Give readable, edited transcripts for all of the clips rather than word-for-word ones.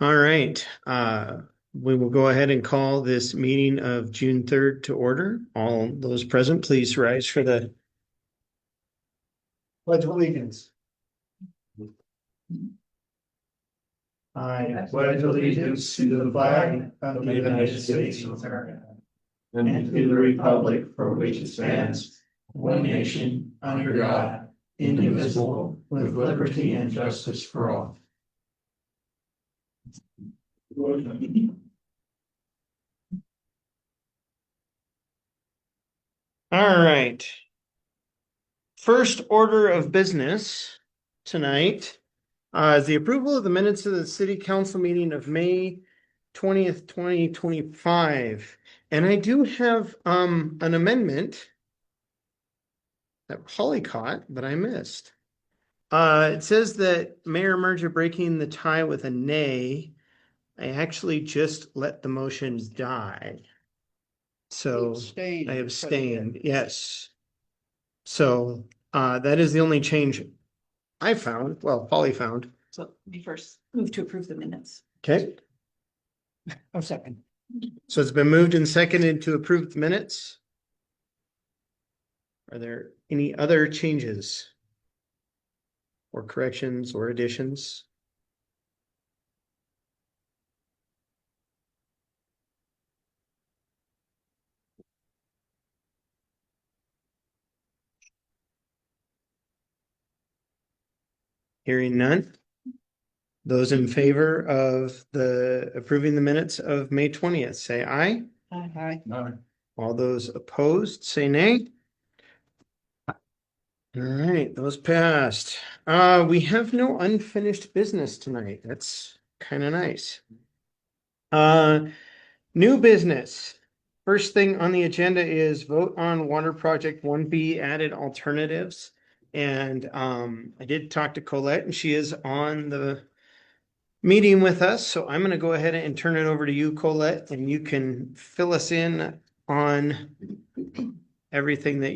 All right. We will go ahead and call this meeting of June 3rd to order. All those present, please rise for the Pledge of Allegiance. I pledge allegiance to the flag of the United States of America and to the republic for which it stands, one nation, under God, indivisible, with liberty and justice for all. All right. First order of business tonight is the approval of the minutes of the city council meeting of May 20th, 2025. And I do have an amendment that Holly caught, but I missed. It says that Mayor Merger breaking the tie with a nay. I actually just let the motions die. So I abstained, yes. So that is the only change I found, well, Polly found. So we first move to approve the minutes. Okay, Oh, second. so it's been moved and seconded to approve the minutes. Are there any other changes or corrections or additions? Hearing none. Those in favor of the approving the minutes of May 20th, say aye. Aye. All those opposed, say nay. All right, those passed. We have no unfinished business tonight. That's kind of nice. New business. First thing on the agenda is vote on water project 1B added alternatives. And I did talk to Colette and she is on the meeting with us. So I'm going to go ahead and turn it over to you, Colette, and you can fill us in on everything that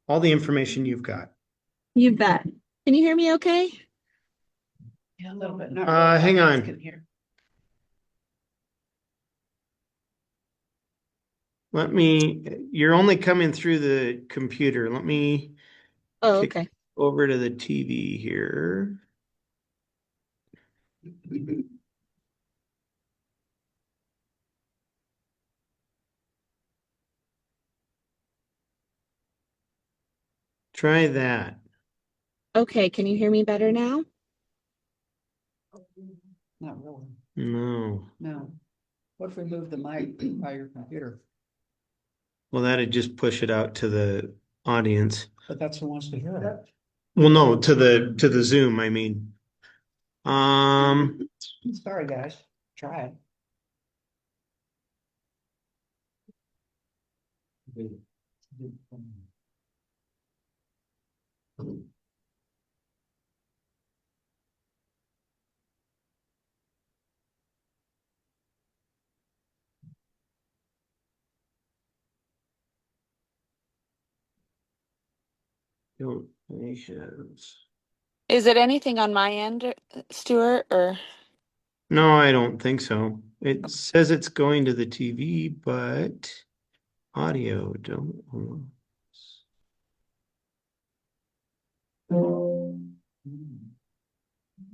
all the information you've got. You bet. Can you hear me okay? Yeah, a little bit. Hang on. You're only coming through the computer. Let me Oh, kick okay. over to the TV here. Try that. Okay, can you hear me better now? Not really. No. No. What if we move the mic by your computer? Well, that'd just push it out to the audience. But that's who wants to hear it. Well, no, to the Zoom, I mean. Sorry, guys. Try it. Donations. Is it anything on my end, Stuart, or? No, I don't think so. It says it's going to the TV, but audio don't.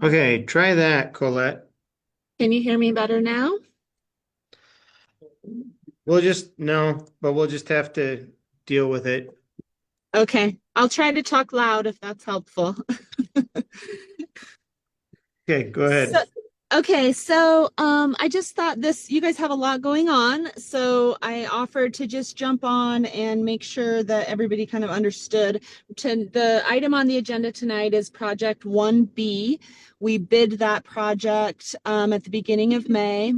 Okay, try that, Colette. Can you hear me better now? But we'll just have to deal with it. Okay, I'll try to talk loud if that's helpful. Okay, go ahead. I just thought you guys have a lot going on, so I offered to just jump on and make sure that everybody kind of understood. The item on the agenda tonight is Project 1B. We bid that project at the beginning of May.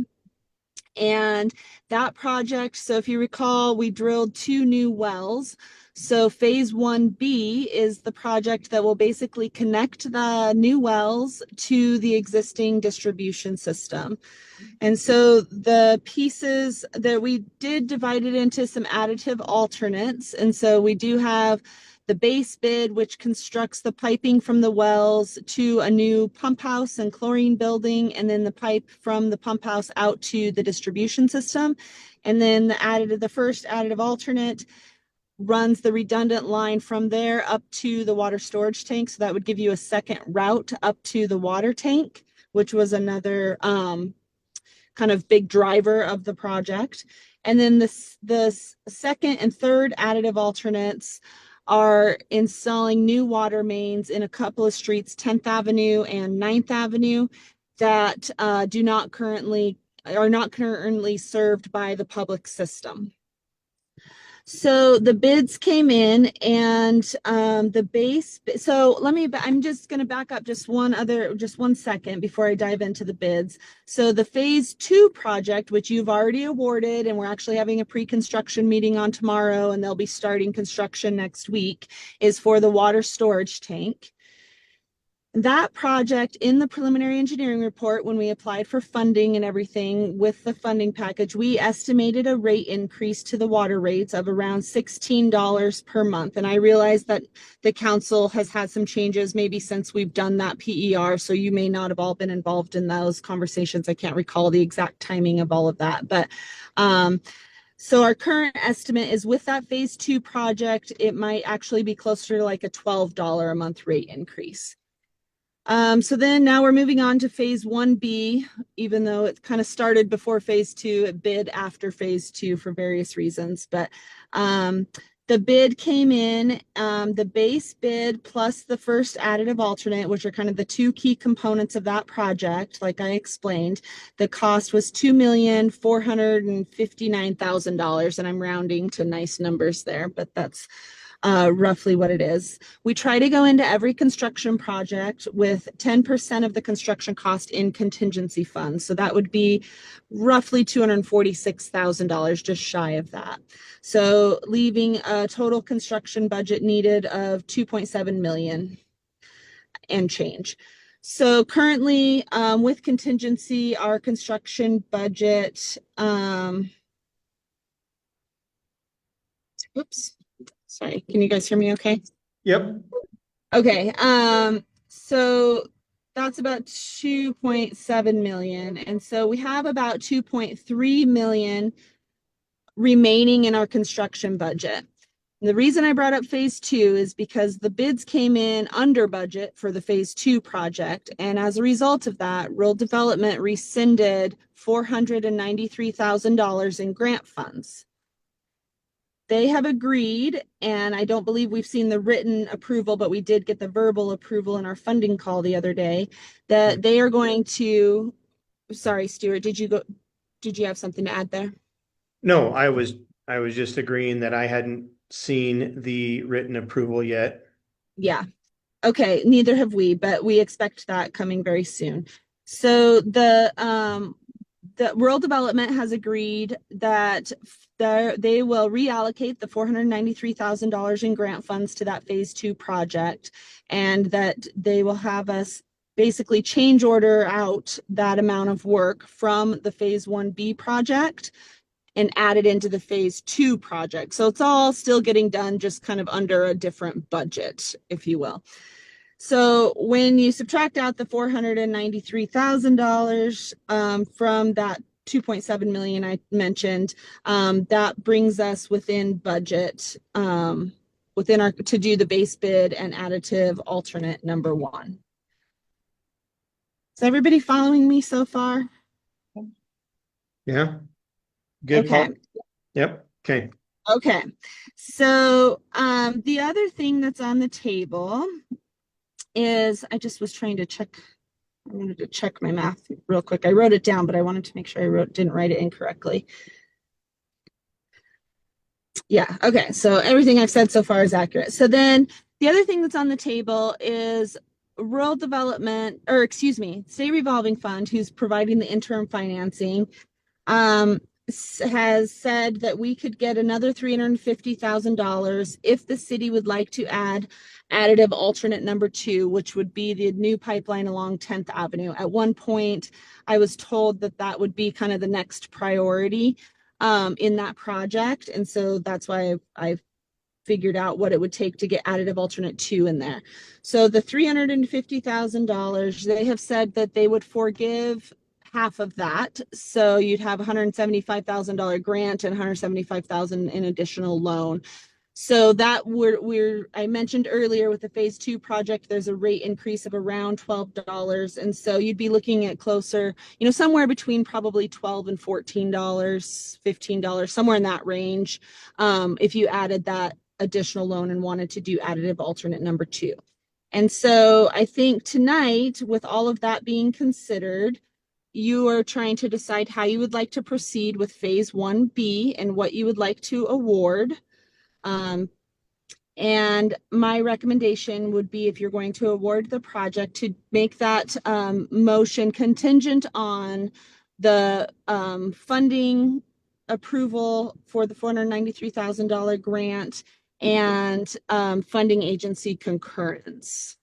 And that project, so if you recall, we drilled 2 new wells. So phase 1B is the project that will basically connect the new wells to the existing distribution system. And so the pieces that we did divide it into some additive alternates. And so we do have the base bid, which constructs the piping from the wells to a new pump house and chlorine building, and then the pipe from the pump house out to the distribution system. And then the first additive alternate runs the redundant line from there up to the water storage tank. So that would give you a second route up to the water tank, which was another kind of big driver of the project. And then the second and third additive alternates are installing new water mains in a couple of streets, 10th Avenue and 9th Avenue, that are not currently served by the public system. So the bids came in, and I'm just going to back up just one second before I dive into the bids. So the phase 2 project, which you've already awarded, and we're actually having a pre-construction meeting on tomorrow, and they'll be starting construction next week, is for the water storage tank. That project, in the preliminary engineering report, when we applied for funding and everything with the funding package, we estimated a rate increase to the water rates of around $16 per month. And I realize that the council has had some changes maybe since we've done that PER, so you may not have all been involved in those conversations. I can't recall the exact timing of all of that, but so our current estimate is, with that phase 2 project, it might actually be closer to like a $12 a month rate increase. So then now we're moving on to phase 1B, even though it kind of started before phase 2, it bid after phase 2 for various reasons. But the bid came in, the base bid plus the first additive alternate, which are kind of the two key components of that project, like I explained. The cost was $2,459,000, and I'm rounding to nice numbers there, but that's roughly what it is. We try to go into every construction project with 10% of the construction cost in contingency funds. So that would be roughly $246,000, just shy of that. So leaving a total construction budget needed of $2.7 million and change. So currently, with contingency, our construction budget, oops. Sorry, can you guys hear me okay? Yep. Okay, so that's about 2.7 million. And so we have about 2.3 million remaining in our construction budget. And the reason I brought up phase 2 is because the bids came in under budget for the phase 2 project. And as a result of that, rural development rescinded $493,000 in grant funds. They have agreed, and I don't believe we've seen the written approval, but we did get the verbal approval in our funding call the other day, that they are going to, sorry, Stuart, did you have something to add there? No, I was just agreeing that I hadn't seen the written approval yet. Yeah. Okay, neither have we, but we expect that coming very soon. So the rural development has agreed that they will reallocate the $493,000 in grant funds to that phase 2 project, and that they will have us basically change order out that amount of work from the phase 1B project and add it into the phase 2 project. So it's all still getting done, just kind of under a different budget, if you will. So when you subtract out the $493,000 from that 2.7 million I mentioned, that brings us within budget, within our, to do the base bid and additive alternate number 1. Is everybody following me so far? Yeah. Good. Okay. Yep. Okay. Okay. So the other thing that's on the table is, I just was trying to check, I wanted to check my math real quick. I wrote it down, but I wanted to make sure I didn't write it incorrectly. Yeah, okay, so everything I've said so far is accurate. So then the other thing that's on the table is rural development, or excuse me, state revolving fund, who's providing the interim financing, has said that we could get another $350,000 if the city would like to add additive alternate number 2, which would be the new pipeline along 10th Avenue. At one point, I was told that that would be kind of the next priority in that project. And so that's why I've figured out what it would take to get additive alternate 2 in there. So the $350,000, they have said that they would forgive half of that. So you'd have $175,000 grant and $175,000 in additional loan. So that I mentioned earlier with the phase 2 project, there's a rate increase of around $12. And so you'd be looking at closer, somewhere between probably $12 and $14, $15, somewhere in that range. If you added that additional loan and wanted to do additive alternate number 2. And so I think tonight, with all of that being considered, you are trying to decide how you would like to proceed with phase 1B and what you would like to award. And my recommendation would be, if you're going to award the project, to make that motion contingent on the funding approval for the $493,000 grant and funding agency concurrence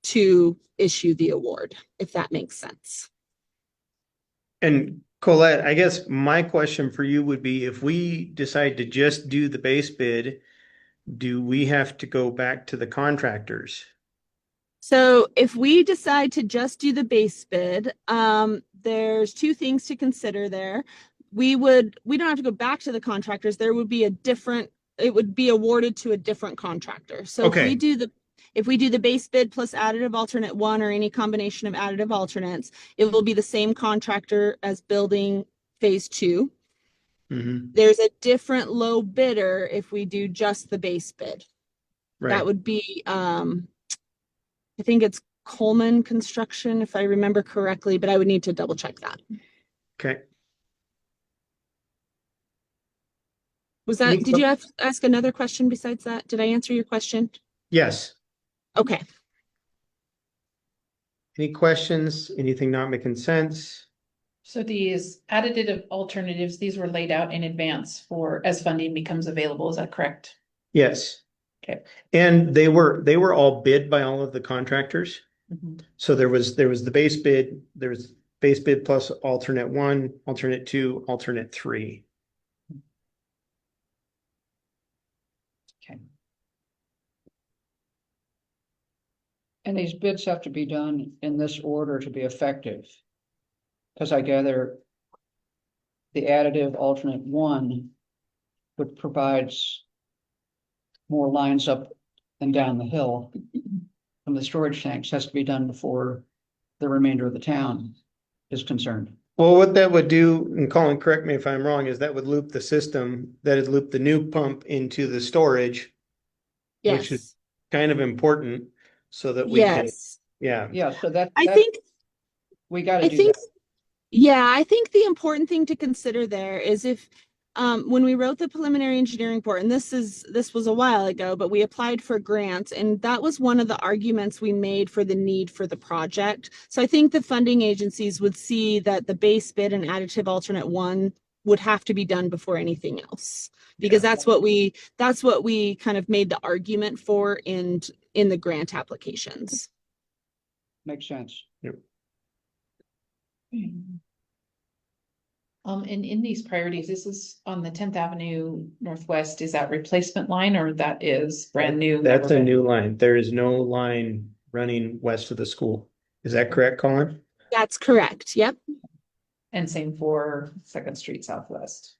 to issue the award, if that makes sense. And Colette, I guess my question for you would be, if we decide to just do the base bid, do we have to go back to the contractors? So if we decide to just do the base bid, there's 2 things to consider there. We don't have to go back to the contractors. There would be it would be awarded to a different contractor. So Okay. if we do the base bid plus additive alternate 1 or any combination of additive alternates, it will be the same contractor as building phase 2. Mm-hmm. There's a different low bidder if we do just the base bid. Right. That would be, I think it's Coleman Construction, if I remember correctly, but I would need to double check that. Okay. Did you ask another question besides that? Did I answer your question? Yes. Okay. Any questions? Anything not making sense? So these additive alternatives, these were laid out in advance as funding becomes available. Is that correct? Yes. Okay. And they were all bid by all of the contractors. Mm-hmm. So there was the base bid, there was base bid plus alternate 1, alternate 2, alternate 3. Okay. And these bids have to be done in this order to be effective. Because I gather the additive alternate 1 would provides more lines up and down the hill from the storage tanks, has to be done before the remainder of the town is concerned. Well, what that would do, and Colin, correct me if I'm wrong, is that would loop the system, that would loop the new pump into the storage, Yes. which is kind of important so that we can, yeah. Yeah, so I think we got to I do think that. Yeah, I think the important thing to consider there is if when we wrote the preliminary engineering report, and this was a while ago, but we applied for grants, and that was one of the arguments we made for the need for the project. So I think the funding agencies would see that the base bid and additive alternate 1 would have to be done before anything else, because that's what we kind of made the argument for in the grant applications. Makes sense. Yep. And in these priorities, this is on the 10th Avenue Northwest. Is that replacement line or that is brand new? That's a new line. There is no line running west of the school. Is that correct, Colin? That's correct. Yep. And same for 2nd Street Southwest,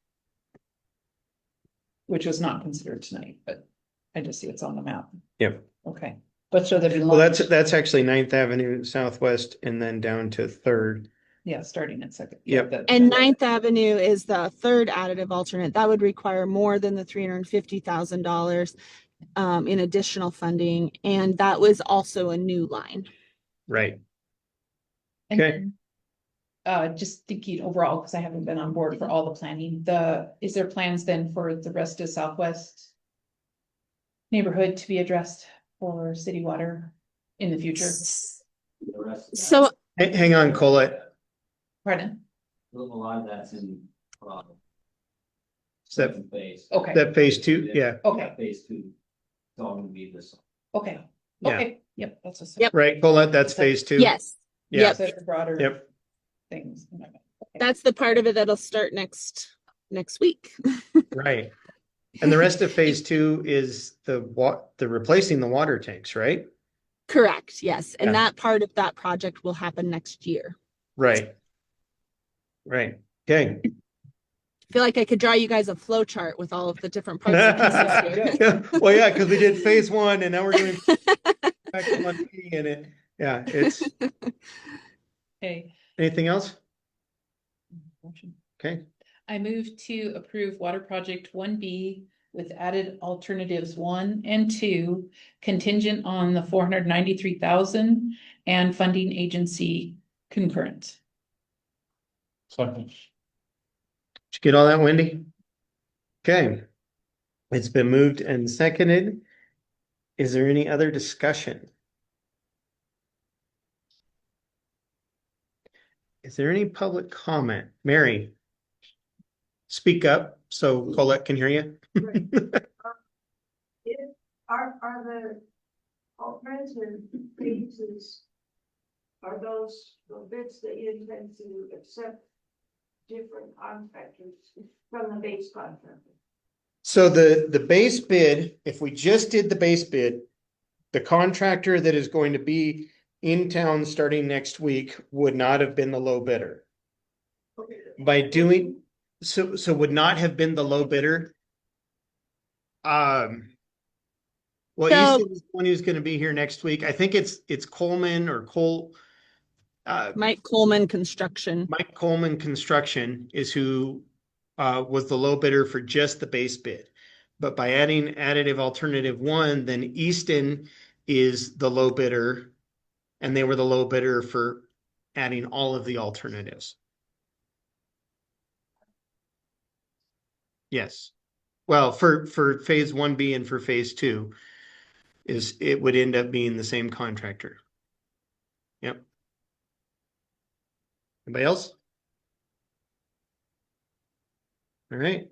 which was not considered tonight, but I just see it's on the map. Yep. Okay. But so that Well, that's actually 9th Avenue Southwest and then down to 3rd. Yeah, starting at 2nd. Yep. And 9th Avenue is the 3rd additive alternate. That would require more than the $350,000 in additional funding. And that was also a new line. Right. And Okay. then, just thinking overall, because I haven't been on board for all the planning, is there plans then for the rest of Southwest neighborhood to be addressed for city water in the future? So Hang on, Colette. Pardon? A lot of that's in, Is that, phase. Okay, that phase 2? Yeah. okay, Phase 2, it's all gonna be this. okay, Yeah. okay, yep, that's a. Yep. Right, Colette, that's phase 2? yes, Yeah. Yep. Broader. Yep. Things. that's the part of it that'll start next week. Right. And the rest of phase two is the replacing the water tanks, right? Correct, yes. And Yeah. that part of that project will happen next year. Right. Right. Okay. I feel like I could draw you guys a flow chart with all of the different parts and pieces here. Well, yeah, because we did phase one and now we're doing back to 1B and it's Okay. anything else? Motion. Okay. I move to approve water project 1B with added alternatives 1 and 2, contingent on the 493,000 and funding agency concurrent. Second. Did you get all that, Wendy? Okay. It's been moved and seconded. Is there any other discussion? Is there any public comment? Mary, speak up so Colette can hear you. Are the alternative phases, are those the bids that you intend to accept different contractors from the base contractor? So the base bid, if we just did the base bid, the contractor that is going to be in town starting next week would not have been the low bidder. Okay. By doing, so would not have been the low bidder. Well, So- Easton is the one who's gonna be here next week. I think it's Coleman or Cole. Mike Coleman Construction. Mike Coleman Construction is who was the low bidder for just the base bid. But by adding additive alternative 1, then Easton is the low bidder, and they were the low bidder for adding all of the alternatives. Yes. Well, for phase 1B and for phase 2 it would end up being the same contractor. Yep. Anybody else? All right.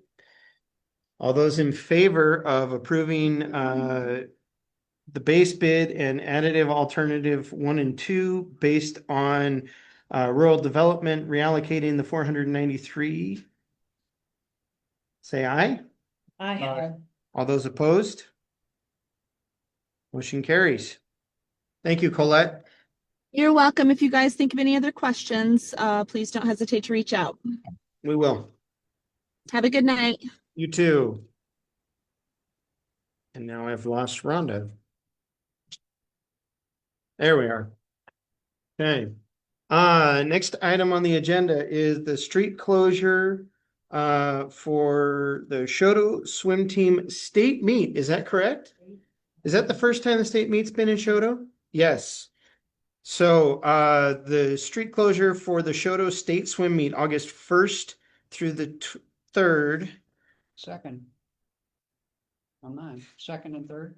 All those in favor of approving the base bid and additive alternative 1 and 2 based on rural development reallocating the 493, say aye. Aye. All those opposed? Motion carries. Thank you, Colette. You're welcome. If you guys think of any other questions, please don't hesitate to reach out. We will. Have a good night. You too. And now I've lost Rhonda. There we are. Okay. Next item on the agenda is the street closure for the Choteau swim team state meet. Is that correct? Is that the first time the state meet's been in Choteau? Yes. So the street closure for the Choteau state swim meet, August 1st through the 3rd. Second. On 9, second and third.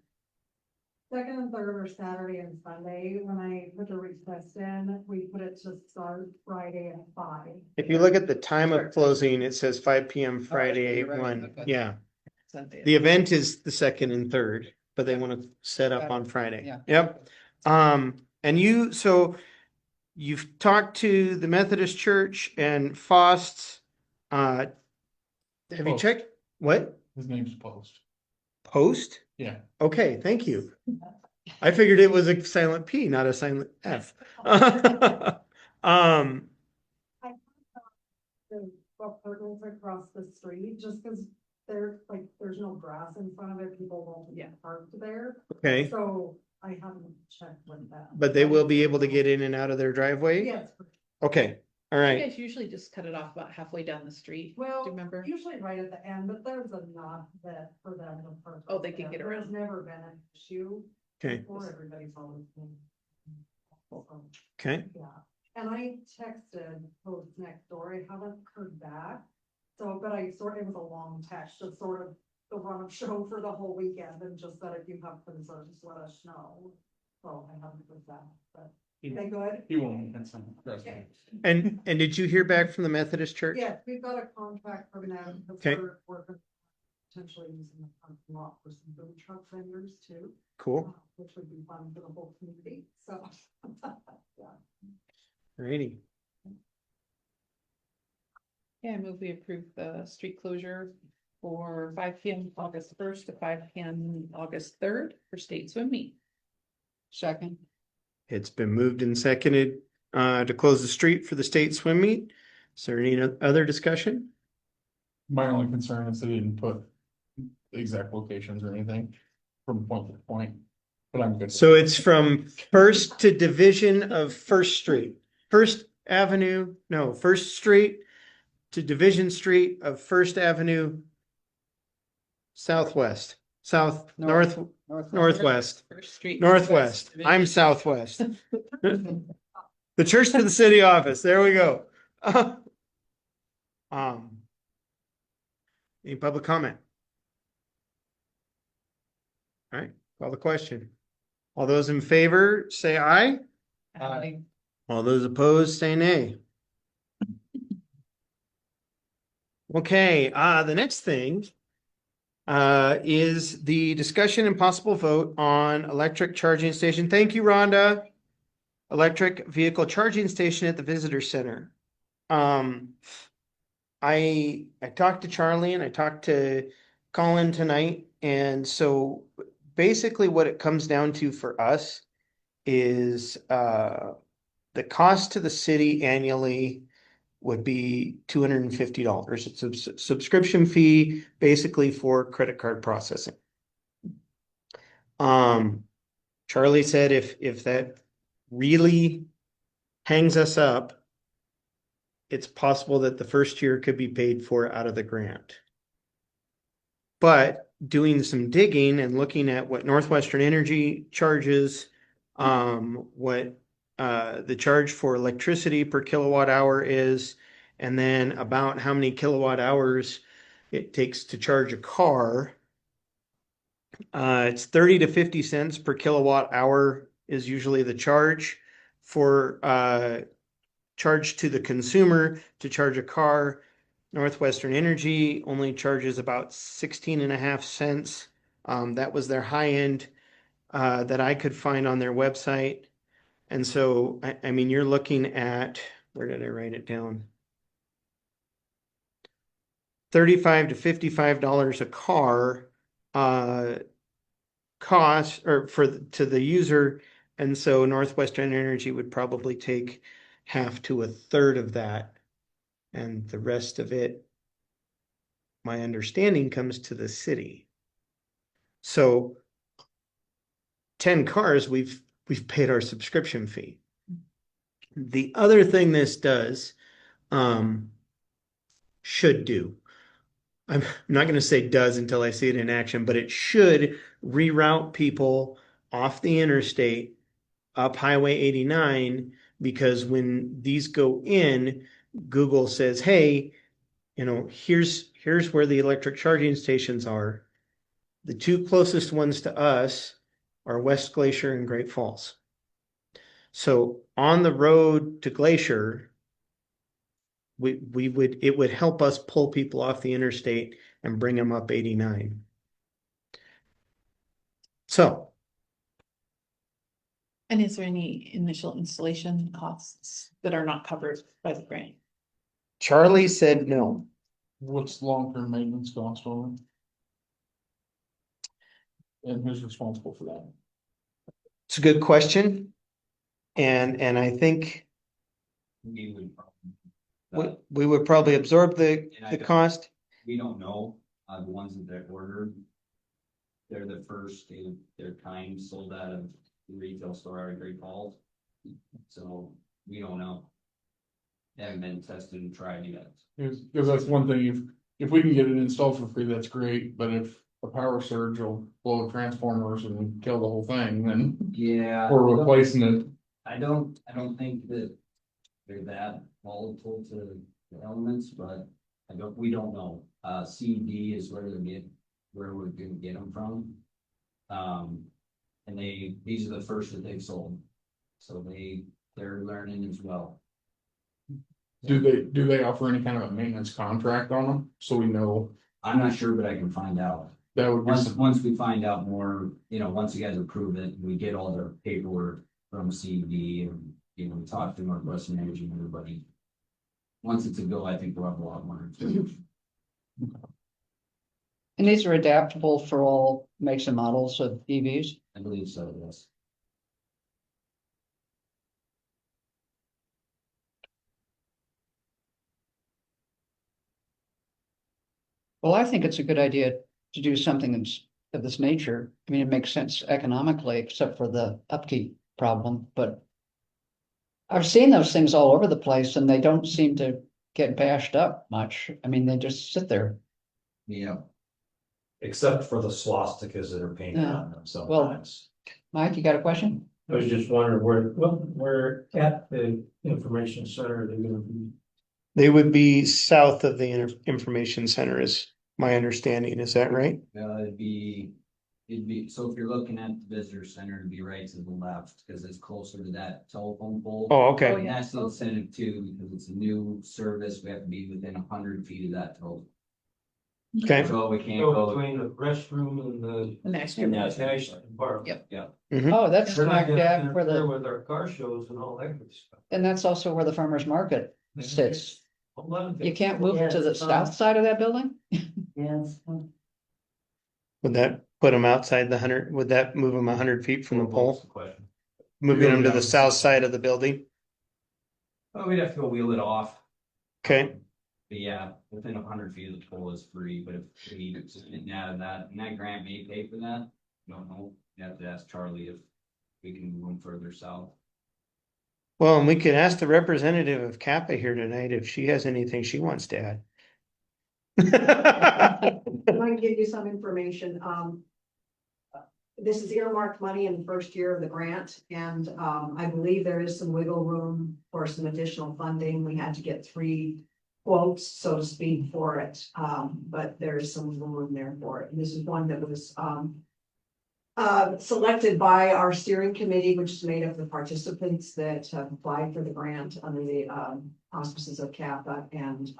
Second and third are Saturday and Sunday. When I put the request in, we put it to start Friday at 5. If you look at the time of closing, it says 5 p.m. Friday, you're right. 8/1. Okay. Yeah. Sunday. The event is the 2nd and 3rd, but they want to set up on Friday. Yeah. Yep. And so you've talked to the Methodist Church and Faust's. Have you Post. checked? What? His name's Post. Post? Yeah. Okay, thank you. I figured it was a silent P, not a silent F. The apartments across the street, just because there's no grass in front of it, people won't park there. Okay, So I haven't checked with them. but they will be able to get in and out of their driveway? Yes, Okay, all You right. guys usually just cut it off about halfway down the street. well, Do you remember? usually right at the end, but there's a knot that for them to park. Oh, they can there. get There's around. never been an issue. Okay, Before everybody's always been. So, okay. yeah, and I texted Post next door, I haven't heard back. So, but it was a long text, just sort of the run of show for the whole weekend and just that if you have concerns, let us know. So I haven't heard back, but they good? He won't. That's Okay. And did you hear back from the Methodist Church? Yeah, we've got a contract from them. because Okay. We're potentially using the parking lot for some food truck vendors too. Cool. Which would be fun for the whole community, so. Yeah. Alrighty. Yeah, I move we approve the street closure for 5 p.m. August 1st to 5 p.m. August 3rd for state swim meet. Second. It's been moved and seconded to close the street for the state swim meet. Is there any other discussion? My only concern is they didn't put the exact locations or anything from point to point, but I'm good. So it's from First to Division of First Street, First Avenue, no, First Street to Division Street of First Avenue Southwest, Northwest, First Street. Northwest. I'm Southwest. The church to the city office. There we go. Any public comment? All right, call the question. All those in favor, say aye. Aye. All those opposed, say nay. Okay, the next thing is the discussion and possible vote on electric charging station. Thank you, Rhonda. Electric vehicle charging station at the visitor center. I talked to Charlie and I talked to Colin tonight, and so basically what it comes down to for us is the cost to the city annually would be $250. It's a subscription fee basically for credit card processing. Charlie said if that really hangs us up, it's possible that the first year could be paid for out of the grant. But doing some digging and looking at what Northwestern Energy charges, what the charge for electricity per kilowatt hour is, and then about how many kilowatt hours it takes to charge a car. It's 30 to 50 cents per kilowatt hour is usually the charge for charge to the consumer to charge a car. Northwestern Energy only charges about 16.5 cents. That was their high end that I could find on their website. And so, I mean, you're looking at, where did I write it down? $35 to $55 a car cost or to the user. And so Northwestern Energy would probably take half to a third of that. And the rest of it, my understanding, comes to the city. So 10 cars, we've paid our subscription fee. The other thing this does, should do, I'm not going to say does until I see it in action, but it should reroute people off the interstate up Highway 89, because when these go in, Google says, hey, here's where the electric charging stations are. The two closest ones to us are West Glacier and Great Falls. So on the road to Glacier, it would help us pull people off the interstate and bring them up 89. So, And is there any initial installation costs that are not covered by the grant? Charlie said no. What's long-term maintenance cost on it? And who's responsible for that? It's a good question. And I think We would. we would probably absorb the cost. We don't know, the ones that they're ordered. They're the first in their kind sold out of the retail store out of Great Falls. So we don't know. They haven't been tested and tried yet. Because that's one thing, if we can get it installed for free, that's great, but if a power surge will blow transformers and kill the whole thing, then Yeah. we're replacing it. I don't think that they're that volatile to the elements, but we don't know. CD is where we're gonna get them from. And these are the first that they've sold. So they're learning as well. Do they offer any kind of a maintenance contract on them? So we know I'm not sure, but I can find out. that would be Once we find out more, once you guys approve it, we get all the paperwork from CD and, we talk to Northwestern Energy and everybody. Once it's a go, I think we'll have a lot more. And these are adaptable for all makes and models of EVs? I believe so, yes. Well, I think it's a good idea to do something of this nature. I mean, it makes sense economically, except for the upkeep problem, but I've seen those things all over the place and they don't seem to get bashed up much. I mean, they just sit there. Yeah. Except for the swastikas that are painted Yeah. on them sometimes. Mike, you got a question? I was just wondering where at the information center, they're gonna be. They would be south of the information center is my understanding. Is that right? It'd be, so if you're looking at the visitor center, it'd be right to the left, because it's closer to that telephone pole. Oh, okay. And that's the incentive too, because it's a new service, we have to be within 100 feet of that telephone. Okay. So we can't Go go, between the restroom and the. The next and year. the Ashland Park. Yep. Oh, that's They're not smack gonna dab where interfere the, with our car shows and all that good stuff. and that's also where the farmer's market sits. 11. You can't move to the south side of that building? yes, Would that put them outside the 100? Would that move them 100 feet from the pole? Question. Moving them to the south side of the building? oh, we'd have to go wheel it off. Okay. But yeah, within 100 feet of the pole is free, but if we didn't add that, and that grant may pay for that, don't know, you have to ask Charlie if we can move them further south. Well, and we could ask the representative of Kappa here tonight if she has anything she wants to add. I might give you some information. This is earmarked money in the first year of the grant, and I believe there is some wiggle room for some additional funding. We had to get 3 quotes, so to speak, for it. But there is some room there for it. And this is one that was selected by our steering committee, which is made up of the participants that have applied for the grant under the auspices of CAPA. And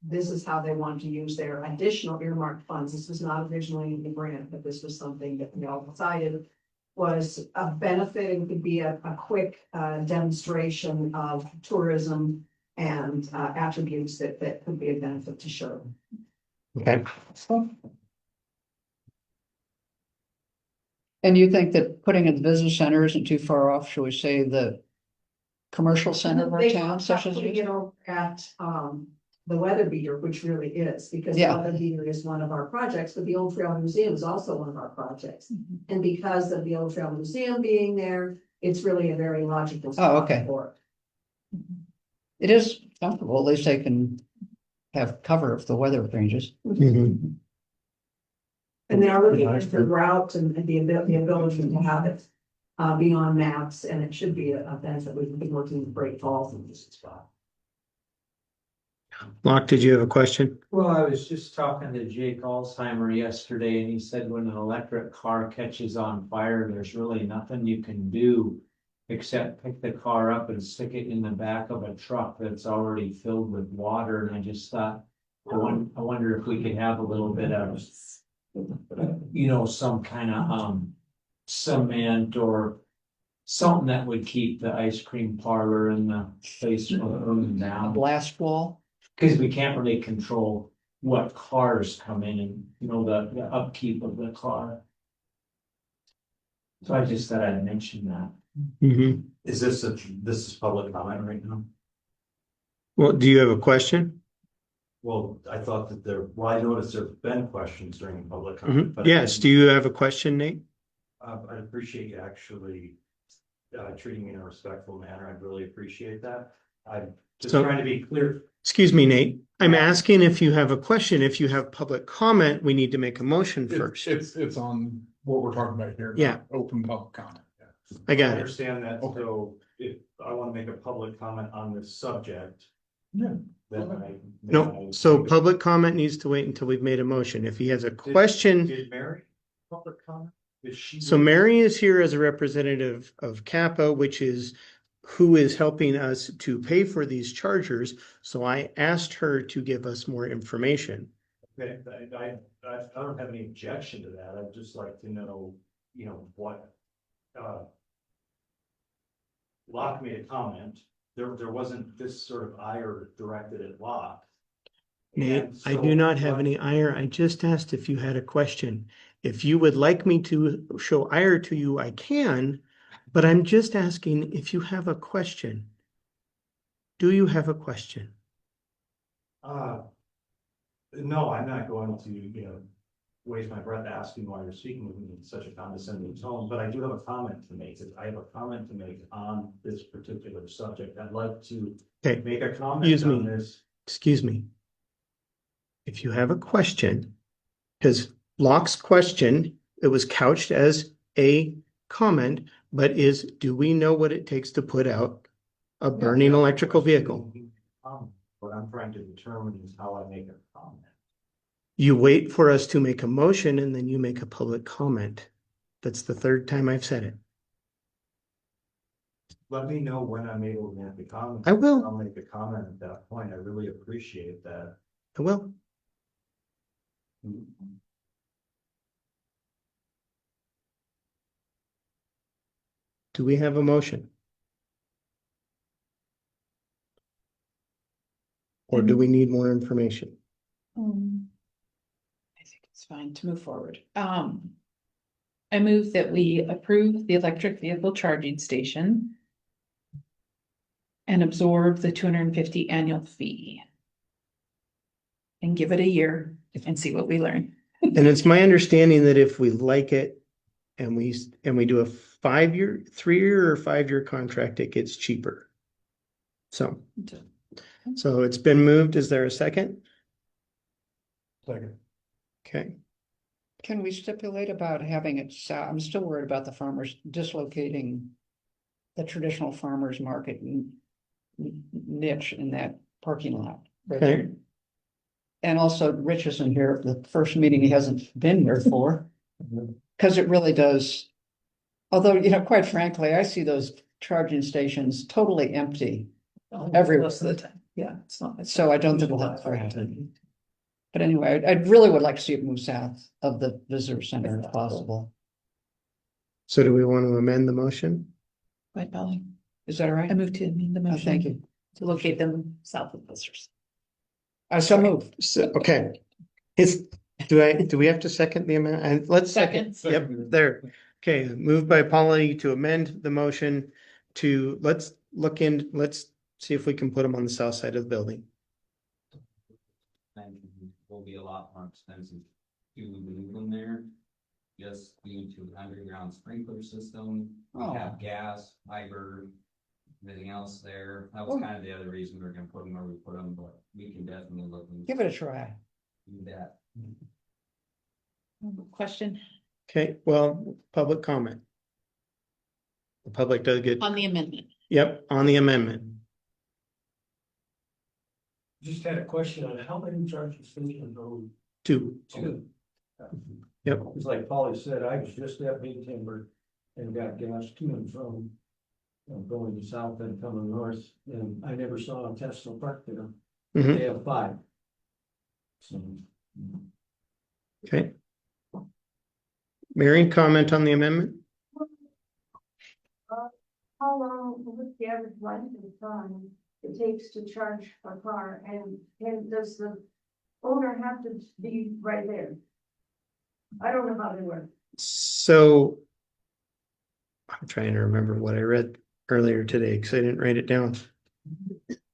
this is how they want to use their additional earmarked funds. This was not originally in the grant, but this was something that we all decided was a benefit and could be a quick demonstration of tourism and attributes that could be a benefit to show. Okay. And you think that putting it in the business center isn't too far off, shall we say, the commercial center of our They town, such as putting it over at the weather beater, which really is, because the Yeah. weather beater is one of our projects, but the Old Trail Museum is also one of our projects. Mm-hmm. And because of the Old Trail Museum being there, it's really a very logical Oh, spot okay. for it. it is comfortable, at least they can have cover if the weather changes. Mhm. And they are looking at the route and the ability to have it be on maps, and it should be a benefit. We've been working with Great Falls in this spot. Locke, did you have a question? Well, I was just talking to Jake Alzheimer yesterday, and he said when an electric car catches on fire, there's really nothing you can do except pick the car up and stick it in the back of a truck that's already filled with water. And I just thought, I wonder if we could have a little bit of, some kind of cement or something that would keep the ice cream parlor and the place from burning A down. blast wall. Because we can't really control what cars come in and, the upkeep of the car. So I just thought I'd mention that. Mhm. Is this is public comment right now? Well, do you have a question? Well, I thought that I noticed there've been questions during public comment. Mhm. but Yes, do you have a question, Nate? I'd appreciate you actually treating me in a respectful manner. I'd really appreciate that. I'm just So- trying to be clear. Excuse me, Nate. I'm asking if you have a question. If you have public comment, we need to make a motion first. It's on what we're talking about here. Yeah. not Open public comment. I got it. Understand that, Okay. so if I want to make a public comment on this subject. Yeah. Then No, so public comment needs to wait until we've made a motion. If he has a Did question, Mary public comment? Is she? so Mary is here as a representative of Kappa, which is who is helping us to pay for these chargers. So I asked her to give us more information. Okay, I don't have any objection to that. I'd just like to know, what. Locke made a comment. There wasn't this sort of ire directed at Locke. Nate, And I so do not have what- any ire. I just asked if you had a question. If you would like me to show ire to you, I can, but I'm just asking if you have a question. Do you have a question? No, I'm not going to, waste my breath asking why you're speaking with me in such a condescending tone, but I do have a comment to make. I have a comment to make on this particular subject. I'd like to Okay, make a comment excuse on me. this. Excuse me. If you have a question, because Locke's question, it was couched as a comment, but do we know what it takes to put out a burning electrical vehicle? What I'm trying to determine is how I make a comment. You wait for us to make a motion and then you make a public comment. That's the third time I've said it. Let me know when I'm able to make the comment. I will. I'll make a comment at that point. I really appreciate that. I will. Do we have a motion? Or do we need more information? I think it's fine to move forward. I move that we approve the electric vehicle charging station and absorb the 250 annual fee and give it a year and see what we learn. And it's my understanding that if we like it and we do a 5-year, 3-year or 5-year contract, it gets cheaper. So it's been moved. Is there a second? Second. Okay. Can we stipulate about having it south? I'm still worried about the farmers dislocating the traditional farmers market niche in that parking lot. Right Okay. there. And also Rich isn't here, the first meeting he hasn't been here for. Because it really does. Although, quite frankly, I see those charging stations totally empty everywhere. Most of the time. Yeah, it's not. So I don't think we'll have to happen. But anyway, I really would like to see it move south of the visitor center if possible. So do we want to amend the motion? Right, Polly. Is that all right? I move to amend the Oh, motion. thank you. To locate them south of Buster's. I so moved. So, okay. Do we have to second the amendment? Let's second. Yep, there. Okay, moved by Polly to amend the motion to, let's see if we can put them on the south side of the building. And will be a lot more expensive to move them there. Just due to underground sprinkler system, we Oh. have gas, fiber, everything else there. That was kind of the other reason we were gonna put them where we put them, but we can definitely look into Give it a try. that. Question Okay, well, public comment. The public does get, on the amendment. yep, on the amendment. Just had a question on how many charging stations are we? 2. Two. Yep. It's like Polly said, I was just at Big Timber and got gas to and from. Going south and coming north, and I never saw a Tesla parked there. Mhm. They have 5. So. Okay. Mary, comment on the amendment? How long, what's the average life of time it takes to charge a car, and does the owner have to be right there? I don't know how they work. So I'm trying to remember what I read earlier today because I didn't write it down.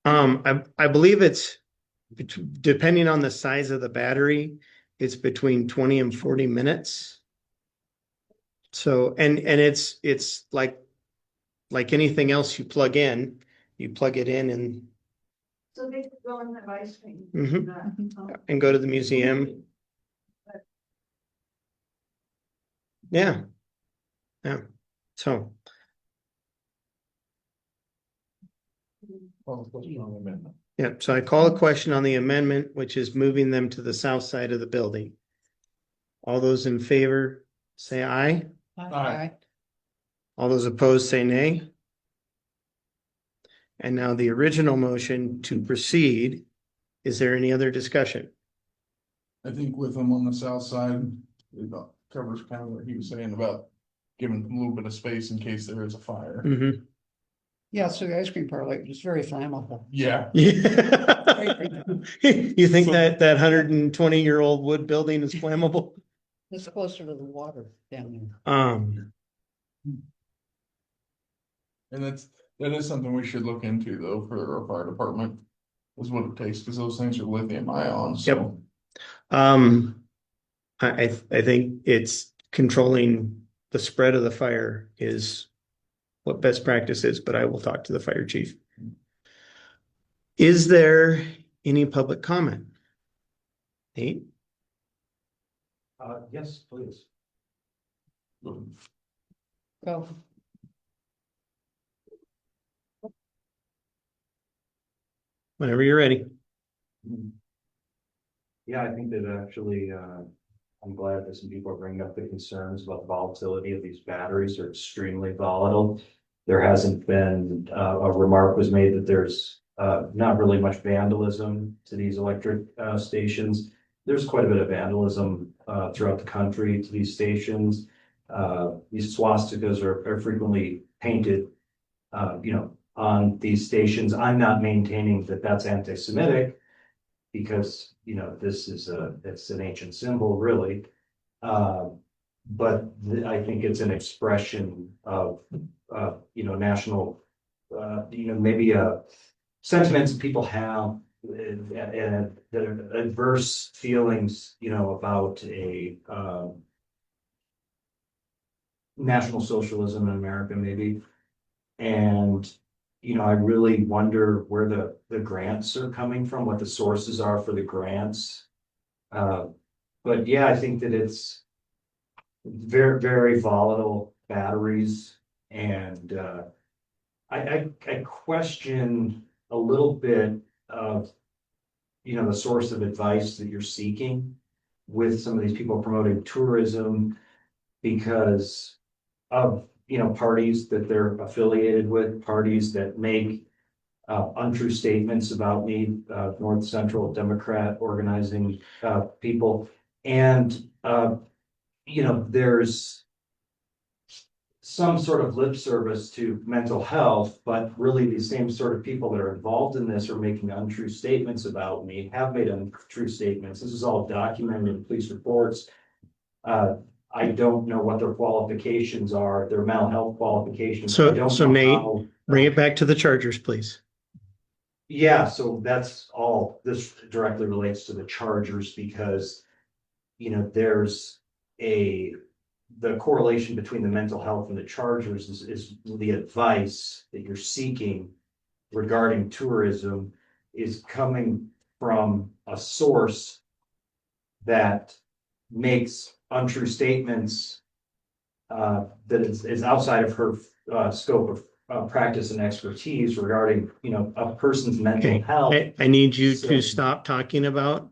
I believe it's depending on the size of the battery, it's between 20 and 40 minutes. So, and it's like anything else you plug it in and So they could go and have ice cream. Mhm. And go to the museum. Yeah. Yeah. So, yeah, so I call a question on the amendment, which is moving them to the south side of the building. All those in favor, say aye. Aye. All those opposed, say nay. And now the original motion to proceed. Is there any other discussion? I think with them on the south side, it covers kind of what he was saying about giving them a little bit of space in case there is a fire. Mhm. Yeah, so the ice cream parlor is very flammable. Yeah, Yeah. You think So- that 120-year-old wood building is flammable? It's closer to the water down there. and that is something we should look into though for our fire department. Is what it takes, because those things are lithium ion, so. Um, I think it's controlling the spread of the fire is what best practice is, but I will talk to the fire chief. Is there any public comment? Nate? Yes, please. Go. Whenever you're ready. Yeah, I think that actually, I'm glad that some people are bringing up the concerns about the volatility of these batteries are extremely volatile. There hasn't been, a remark was made that there's, not really much vandalism to these electric, stations. There's quite a bit of vandalism, throughout the country to these stations. These swastikas are frequently painted, on these stations. I'm not maintaining that that's anti-Semitic, because, it's an ancient symbol, really. But I think it's an expression of, national, maybe, sentiments people have, and that are adverse feelings, about a, national socialism in America, maybe. And, I really wonder where the grants are coming from, what the sources are for the grants. But yeah, I think that it's very, very volatile batteries. And I question a little bit of, the source of advice that you're seeking with some of these people promoting tourism, because of, parties that they're affiliated with, parties that make untrue statements about me, North Central Democrat organizing people. And, there's some sort of lip service to mental health, but really these same sort of people that are involved in this are making untrue statements about me, have made untrue statements. This is all documented in police reports. I don't know what their qualifications are, their mental health qualifications. I don't So know Nate, how- bring it back to the Chargers, please. Yeah, so that's all, this directly relates to the Chargers, because, there's the correlation between the mental health and the Chargers is the advice that you're seeking regarding tourism is coming from a source that makes untrue statements, that is outside of her, scope of, practice and expertise regarding, a person's mental Okay, health. I need you So- to stop talking about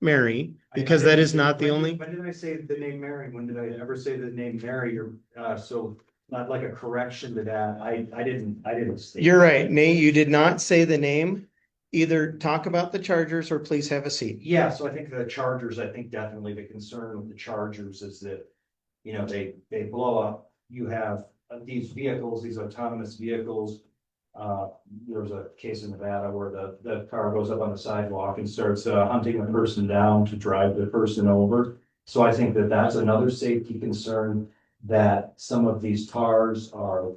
Mary, I because that didn't- is not the when only. When did I say the name Mary? When did I ever say the name Mary? Or, so not like a correction to that. I didn't state. You're right, Nate, you did not say the name. Either talk about the Chargers or please have a seat. Yeah, so I think the Chargers, I think definitely the concern with the Chargers is that, they blow up. You have these vehicles, these autonomous vehicles. There was a case in Nevada where the car goes up on the sidewalk and starts hunting a person down to drive the person over. So I think that that's another safety concern, that some of these cars are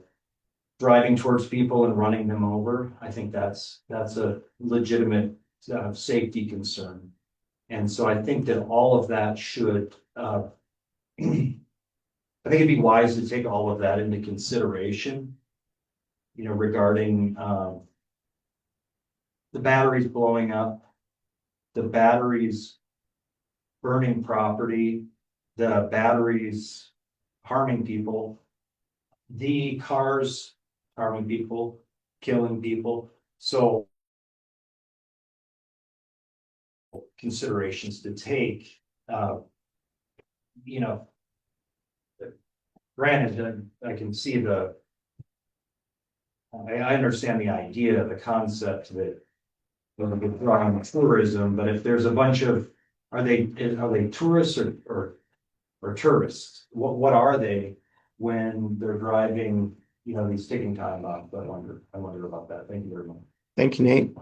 driving towards people and running them over. I think that's a legitimate safety concern. And so I think that all of that should, I think it'd be wise to take all of that into consideration, regarding, the batteries blowing up, the batteries burning property, the batteries harming people, the cars harming people, killing people. So considerations to take, you know, granted, I can see I understand the idea, the concept that we're drawing tourism, but if there's a bunch of, are they tourists or tourists? What are they when they're driving these ticking time bombs, but I wonder about that. Thank you very much. Thank you, Nate.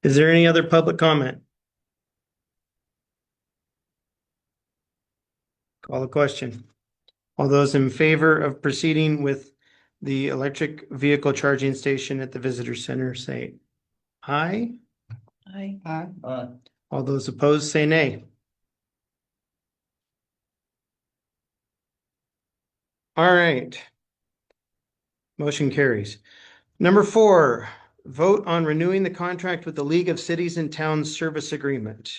Is there any other public comment? Call the question. All those in favor of proceeding with the electric vehicle charging station at the visitor center, say aye. I, All those opposed, say nay. All right. Motion carries. Number 4, vote on renewing the contract with the League of Cities and Towns Service Agreement.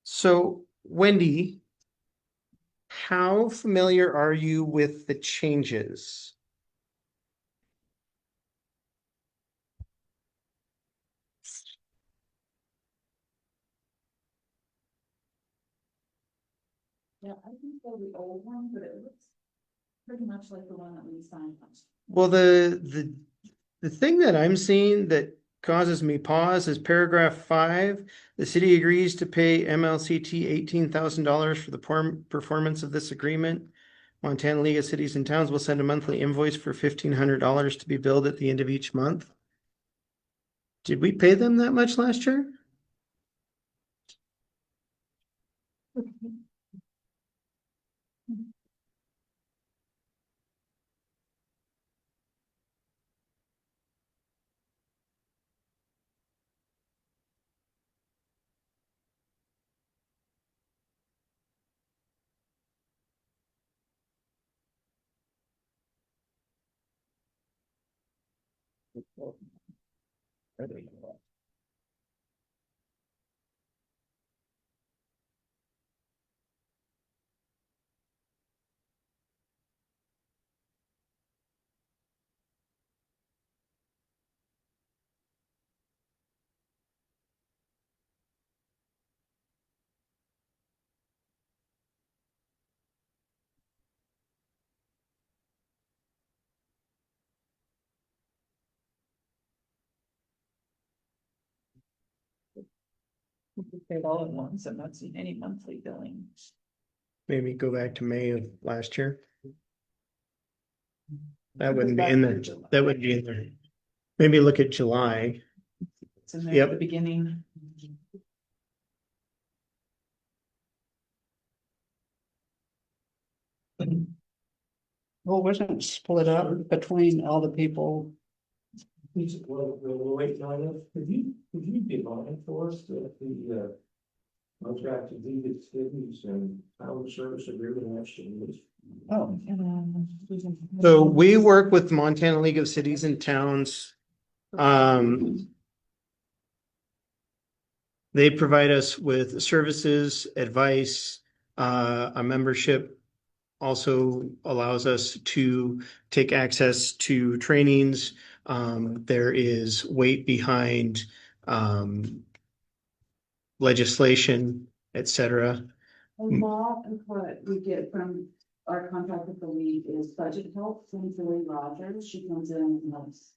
So, Wendy, how familiar are you with the changes? yeah, I think they're the old one, but it looks pretty much like the one that we signed. Well, the thing that I'm seeing that causes me pause is paragraph 5. The city agrees to pay MLCT $18,000 for the performance of this agreement. Montana League of Cities and Towns will send a monthly invoice for $1,500 to be billed at the end of each month. Did we pay them that much last year? We paid all at once. I'm not seeing any monthly billing. Maybe go back to May of last year. That wouldn't be in there. That wouldn't be in there. Maybe look at July. It's in there Yep. at the beginning. Well, wasn't it split up between all the people? We'll wait on it. Could you define for us the contract to League of Cities and Town Service Agreement actually is? Oh, So we work with Montana League of Cities and Towns. They provide us with services, advice, a membership also allows us to take access to trainings. There is weight behind legislation, etc. A lot of what we get from our contract with the league is budget help from Julie Rogers. She comes in and helps.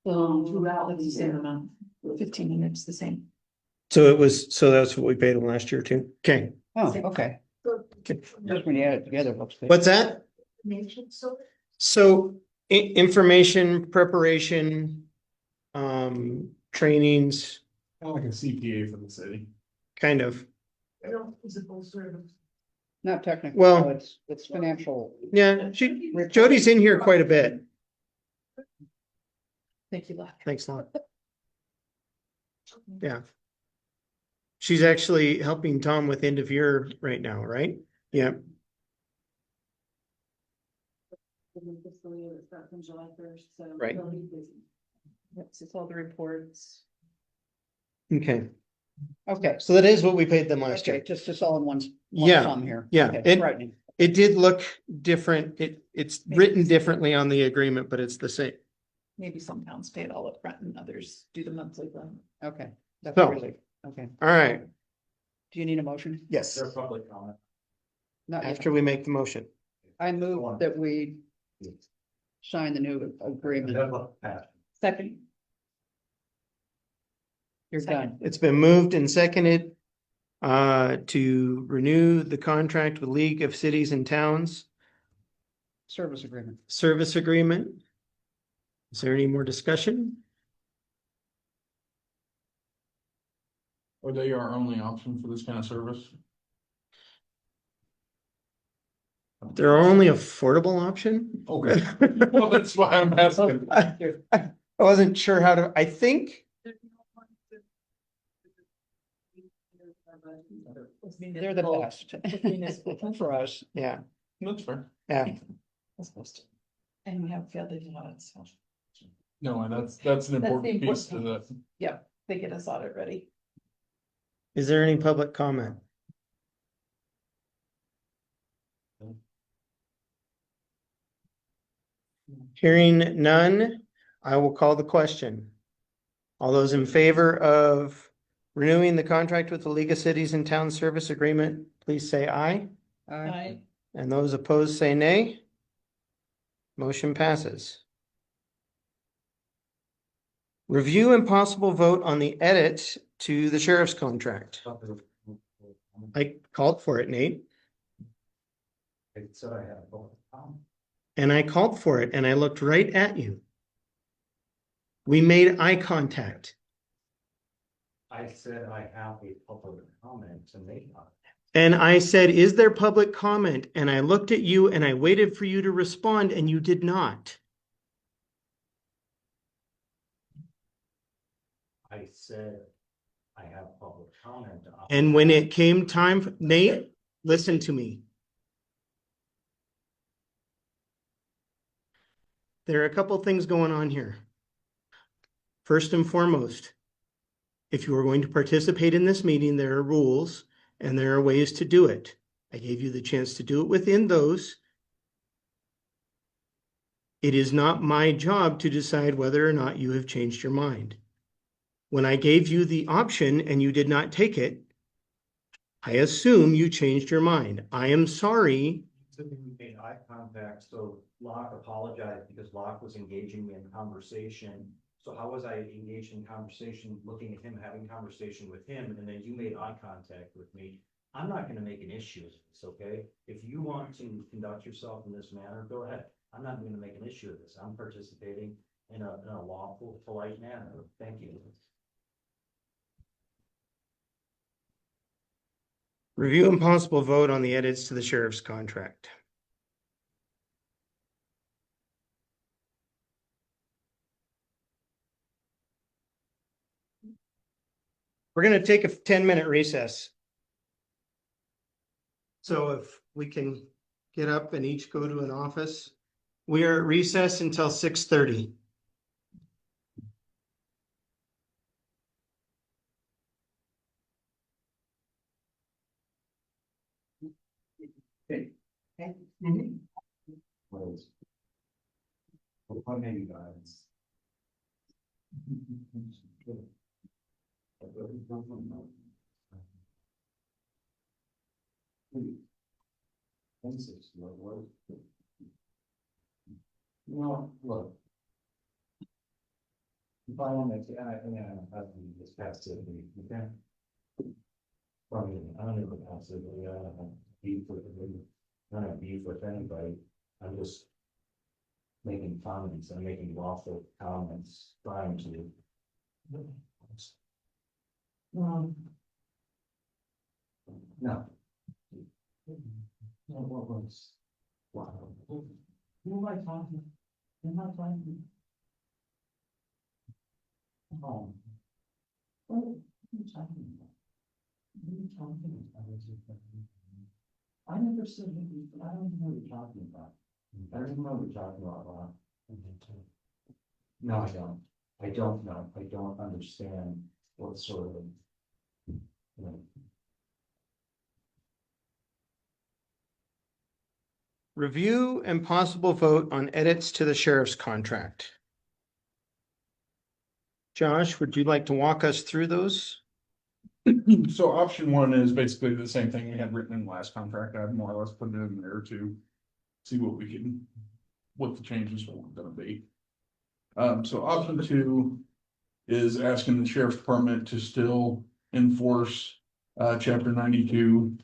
Throughout That's the the same year. amount. 1,500 is the same. So that's what we paid them last year too. Okay. oh, okay. Just when you add it together, it looks good. What's that? Nation, so So information preparation, trainings, Kind of like a CPA for the city. kind of. I don't physical service. Not technical, Well- no, it's financial. Yeah, Jody's in here quite a bit. Thank you, Luck. Thanks a lot. Yeah. She's actually helping Tom with end of year right now, right? Yeah. The new fiscal year that starts on July 1st, so. Right. they'll be busy. Yep, so it's all the reports. Okay. Okay, So that is what we paid them last okay, year. just all in one Yeah, sum here. yeah, Okay, it- frightening. It did look different. It's written differently on the agreement, but it's the same. Maybe some towns pay it all up front and others do the monthly one. Okay, that's So- really, okay. All right. Do you need a motion? Yes. Their public comment. Not yet. After we make the motion. I move that we sign the new agreement. Second. You're done. It's been moved and seconded. to renew the contract with League of Cities and Towns Service agreement. service agreement. Is there any more discussion? Are they our only option for this kind of service? They're our only affordable option? Okay. Well, that's why I'm asking. I wasn't sure how to, I think, They're the best for us. yeah, That's fair. yeah. And we have failed to do audit, so, No, and that's an important the piece to important that. yeah, they get us audit ready. Is there any public comment? Hearing none, I will call the question. All those in favor of renewing the contract with the League of Cities and Towns Service Agreement, please say aye. Aye. And those opposed say nay. Motion passes. Review and possible vote on the edit to the sheriff's contract. I called for it, Nate, It said I had a vote. and I called for it and I looked right at you. We made eye contact. I said I have a public comment to make on it. And I said, is there public comment? And I looked at you and I waited for you to respond and you did not. I said I have public comment. on And when it came time, Nate, listen to me. There are a couple things going on here. First and foremost, if you are going to participate in this meeting, there are rules and there are ways to do it. I gave you the chance to do it within those. It is not my job to decide whether or not you have changed your mind. When I gave you the option and you did not take it, I assume you changed your mind. I am sorry. We made eye contact, so Locke apologized because Locke was engaging me in conversation. So how was I engaged in conversation, looking at him, having conversation with him, and then you made eye contact with me? I'm not gonna make an issue of this, okay? If you want to conduct yourself in this manner, go ahead. I'm not gonna make an issue of this. I'm participating in a lawful, polite manner. Thank you. Review and possible vote on the edits to the sheriff's contract. We're going to take a 10-minute recess. So if we can get up and each go to an office, we are at recess until 6:30. What made you guys? No, look. If I want to, I have to this past it, okay? Probably, I don't know pass it, I don't have beef with it, I don't have beef with anybody, I'm just making comments, I'm making lawful comments, trying to. No. No, what was? Wow. Who am I talking? Am I talking? Oh. What are you talking about? What are you talking about? I never said anything, but I don't know what you're talking about. I don't know what you're talking about, Ron. No, I don't. I don't know. I don't understand what sort of. You know. Review and possible vote on edits to the sheriff's contract. Josh, would you like to walk us through those? So option one is basically the same thing we had written in the last contract. I've more or less put it in there to see what we can, what the changes are gonna be. So option two is asking the sheriff's department to still enforce chapter 92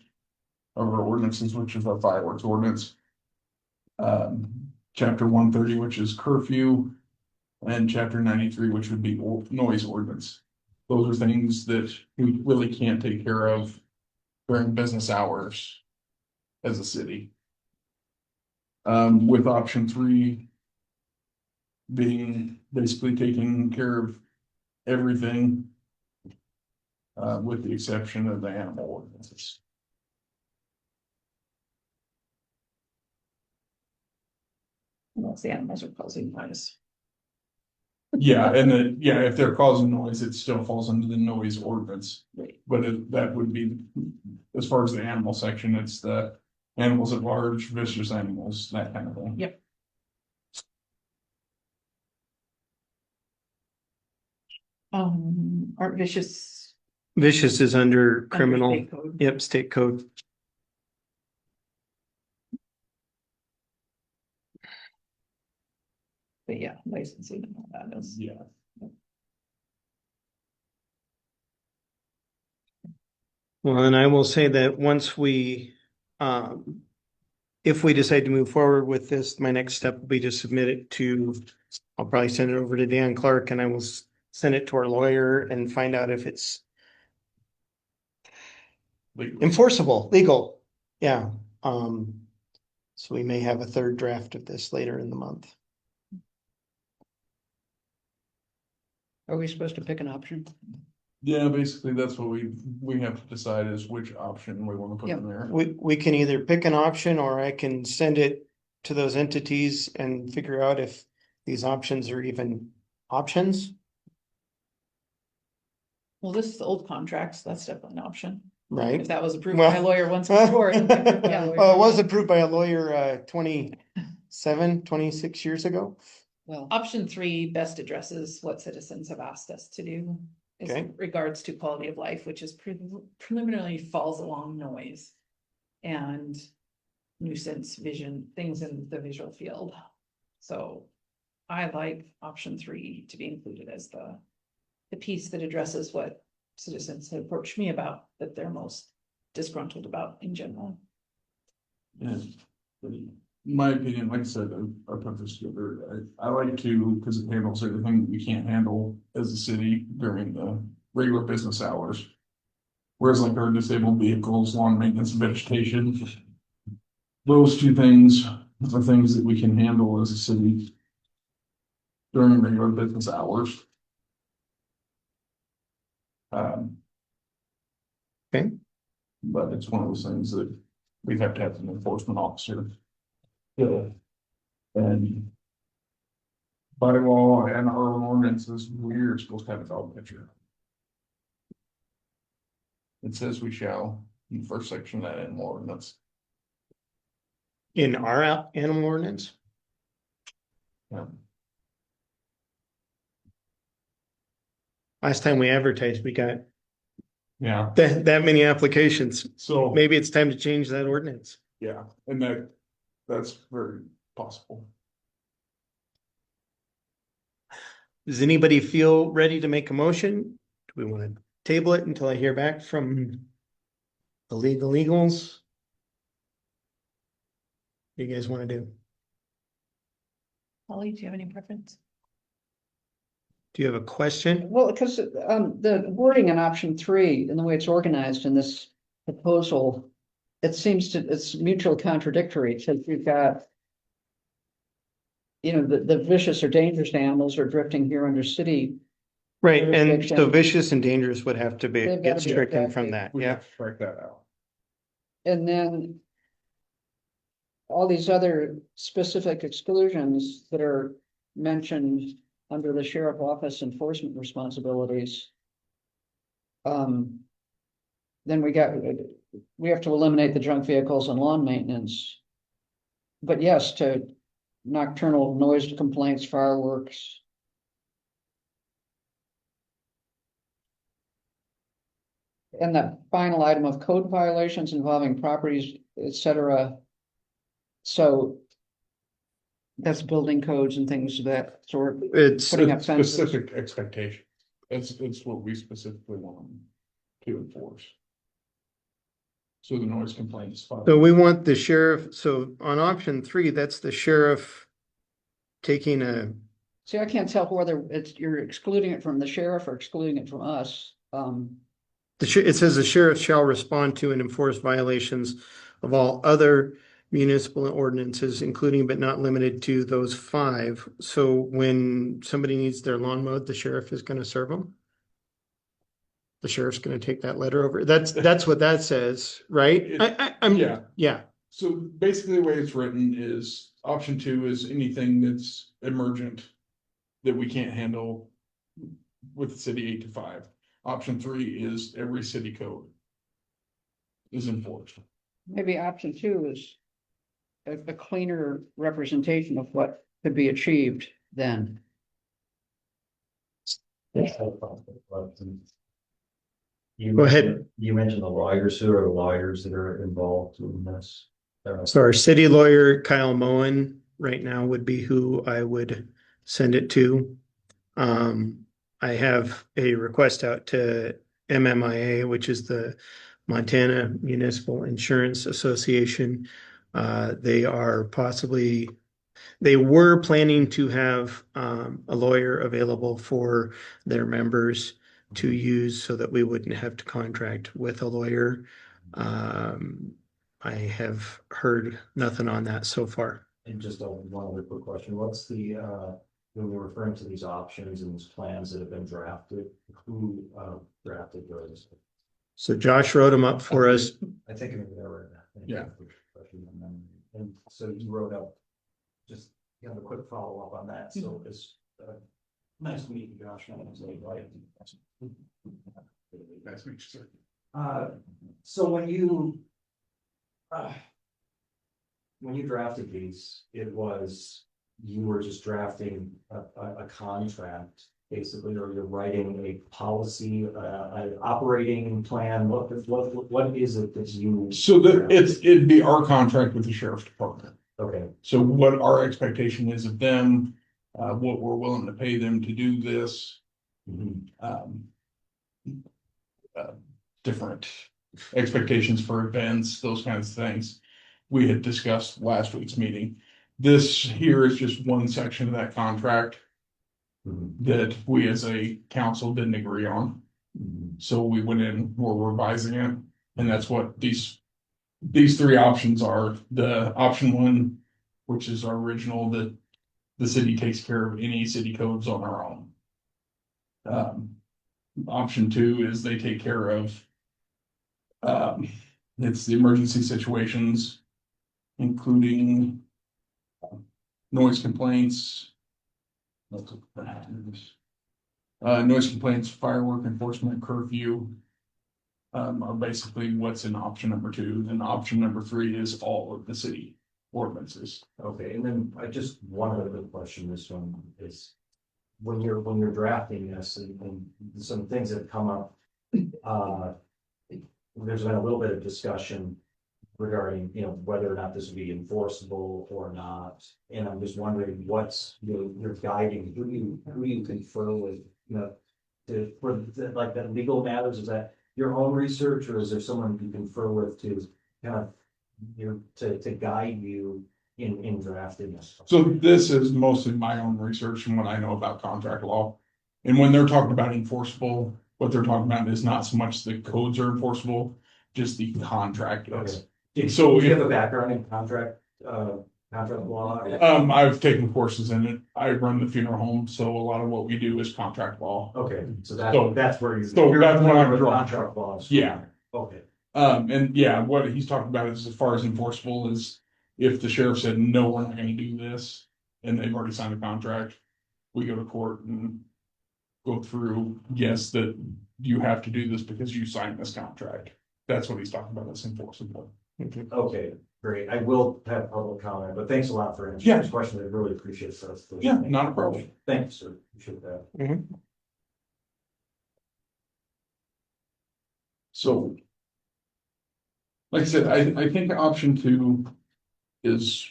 of our ordinances, which is our fireworks ordinance. Chapter 130, which is curfew, and chapter 93, which would be noise ordinance. Those are things that we really can't take care of during business hours as a city. With option 3 being basically taking care of everything, with the exception of the animal ordinances. Unless the animals are causing noise. Yeah, and then, yeah, if they're causing noise, it still falls under the noise ordinance. Right. But that would be, as far as the animal section, it's the animals at large, vicious animals, that kind of thing. Yep. Art vicious. Vicious is under criminal. State code. Yep, state code. But yeah, licensing and all that is. Yeah. Well, and I will say that once if we decide to move forward with this, my next step will be to submit it to, I'll probably send it over to Dan Clark and I will send it to our lawyer and find out if it's enforceable, legal. Yeah. So we may have a third draft of this later in the month. Are we supposed to pick an option? Yeah, basically, that's what we have to decide is which option we want to put in there. We can either pick an option or I can send it to those entities and figure out if these options are even options. Well, this is the old contracts, that's definitely an option. Right. If that was approved Well- by a lawyer once before. Yeah. Well, it was approved by a lawyer 26 years ago. Well, Option 3 best addresses what citizens have asked us to do. Is Okay. regards to quality of life, which is preliminarily falls along noise. And nuisance vision, things in the visual field. So I like option 3 to be included as the piece that addresses what citizens have approached me about, that they're most disgruntled about in general. And in my opinion, like I said, I put this together. I like to, because it handles everything we can't handle as a city during the regular business hours. Whereas like our disabled vehicles, lawn maintenance, vegetation, those two things are things that we can handle as a city during regular business hours. Okay. But it's one of those things that we have to have an enforcement officer. Yeah. And by law and our own ordinances, we're supposed to have a dog catcher. It says we shall, in the first section of that animal ordinance. In our animal ordinance. Yeah. Last time we advertised, we got Yeah, that many applications. so, Maybe it's time to change that ordinance. yeah, and that's very possible. Does anybody feel ready to make a motion? Do we want to table it until I hear back from the legal legals? What do you guys want to do? Holly, do you have any preference? Do you have a question? well, because the wording in option 3 and the way it's organized in this proposal, it's mutually contradictory, because you've got, you know, the vicious or dangerous animals are drifting here under city. Right, and Jurisdiction. so vicious and dangerous would have to be They've get gotta be stricken from protected. that, We yeah. have to strike that out. And then all these other specific exclusions that are mentioned under the sheriff office enforcement responsibilities. Then we have to eliminate the junk vehicles and lawn maintenance. But yes, to nocturnal noise complaints, fireworks. And the final item of code violations involving properties, et cetera. So that's building codes and things of that sort. It's Putting up fences. Specific expectation. It's what we specifically want to enforce. So the noise complaints. So we want the sheriff, so on option 3, that's the sheriff taking a, See, I can't tell whether it's, you're excluding it from the sheriff or excluding it from us. it says the sheriff shall respond to and enforce violations of all other municipal ordinances, including but not limited to those 5. So when somebody needs their lawn mowed, the sheriff is gonna serve them? The sheriff's gonna take that letter over? That's what that says, right? Yeah. Yeah, So basically the way it's written is option 2 is anything that's emergent that we can't handle with the city 8 to 5. Option 3 is every city code is enforced. Maybe option 2 is a cleaner representation of what could be achieved then. Go ahead. You mentioned the lawyers, who are the lawyers that are involved in this? so our city lawyer, Kyle Moen, right now would be who I would send it to. I have a request out to MMIA, which is the Montana Municipal Insurance Association. They were planning to have a lawyer available for their members to use so that we wouldn't have to contract with a lawyer. I have heard nothing on that so far. And just one other quick question, what's the, when we're referring to these options and these plans that have been drafted, who drafted those? So Josh wrote them up for us. I think I'm there right now. Yeah. And so you wrote up, just, you know, a quick follow-up on that, so it's, nice to meet you, Josh. Nice to meet you, sir. So when you drafted these, it was, you were just drafting a contract, basically, or you're writing a policy, an operating plan, what is it that you? So it'd be our contract with the sheriff's department. Okay, So what our expectation is of them, what we're willing to pay them to do this. Different expectations for events, those kinds of things. We had discussed last week's meeting. This here is just one section of that contract that we as a council didn't agree on. So we went in, we're revising it, and that's what these 3 options are. The option 1, which is our original, that the city takes care of any city codes on our own. Option 2 is they take care of it's the emergency situations, including noise complaints, firework enforcement, curfew, are basically what's in option number 2. And option number 3 is all of the city ordinances. okay, and then I just one other question, this one is, when you're drafting this and some things that have come up, there's been a little bit of discussion regarding, you know, whether or not this would be enforceable or not. And I'm just wondering what's your guiding, who you confer with, you know, like the legal matters, is that your own research, or is there someone you confer with to kind of, you know, to guide you in drafting this? So this is mostly my own research and what I know about contract law. And when they're talking about enforceable, what they're talking about is not so much the codes are enforceable, just the contract is. So you have a background in contract law? I've taken courses in it. I run the funeral home, so a lot of what we do is contract law. Okay, so So- that's where so you're that's what I'm familiar with drawing contract laws. Yeah. Okay, And yeah, what he's talking about is as far as enforceable is if the sheriff said, no, we're not gonna do this, and they've already signed a contract, we go to court and go through, yes, that you have to do this because you signed this contract. That's what he's talking about, that's enforceable. okay, great. I will have public comment, but thanks a lot for answering this question. I really appreciate it. Yeah, not a problem. Thanks, sir. Appreciate that. So. Like I said, I think option 2 is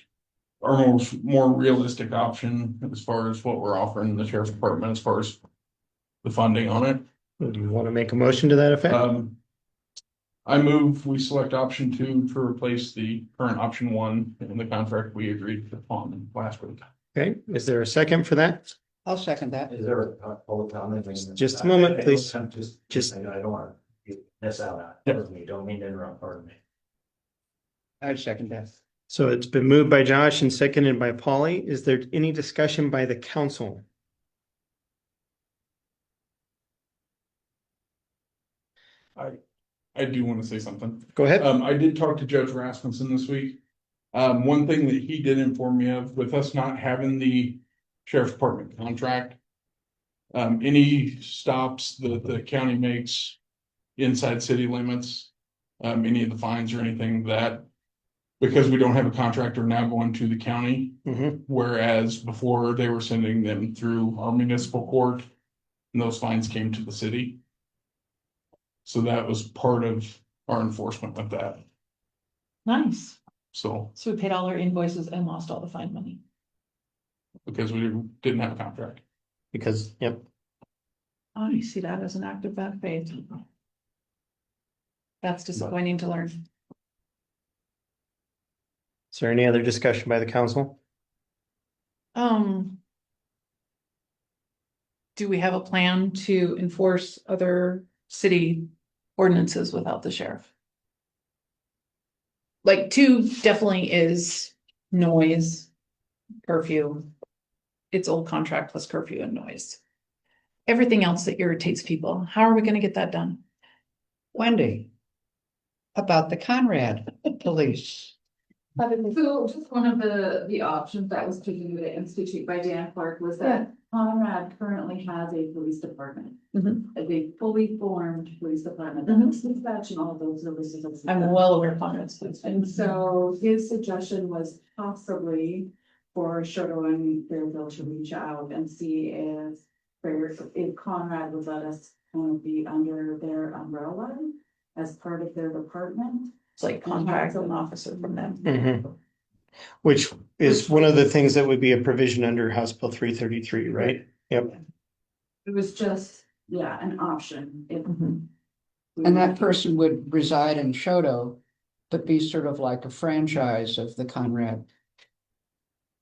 our more realistic option as far as what we're offering the sheriff's department, as far as the funding on it. Do you want to make a motion to that effect? I move we select option 2 to replace the current option 1 in the contract we agreed upon last week. Okay, is there a second for that? I'll second that. Is there a public comment? Just a moment, please. Just, I don't want to miss out on it. Pardon me, don't mean to interrupt, pardon me. I'd second that. So it's been moved by Josh and seconded by Polly. Is there any discussion by the council? I do want to say something. Go ahead. I did talk to Judge Rasmussen this week. One thing that he did inform me of, with us not having the sheriff's department contract, any stops that the county makes inside city limits, any of the fines or anything that, because we don't have a contractor now going to the county, whereas before they were sending them through our municipal court, and those fines came to the city. So that was part of our enforcement with that. Nice. So, So we paid all our invoices and lost all the fine money. because we didn't have a contract. Because, yep. I see that as an act of bad faith. That's disappointing to learn. Is there any other discussion by the council? Do we have a plan to enforce other city ordinances without the sheriff? Like 2 definitely is noise, curfew. It's old contract plus curfew and noise. Everything else that irritates people, how are we gonna get that done? Wendy, about the Conrad police. So just one of the options that was taken to the institute by Dan Clark was that Conrad currently has a police department. A fully formed police department that was dispatching all of those services. I'm well aware of Conrad's. And so his suggestion was possibly for Choteau and Fairfield to reach out and see if Conrad would let us kind of be under their umbrella as part of their department. It's like contract an officer from them. Which is one of the things that would be a provision under House Bill 333, right? Yep. It was just, an option. And that person would reside in Choteau, but be sort of like a franchise of the Conrad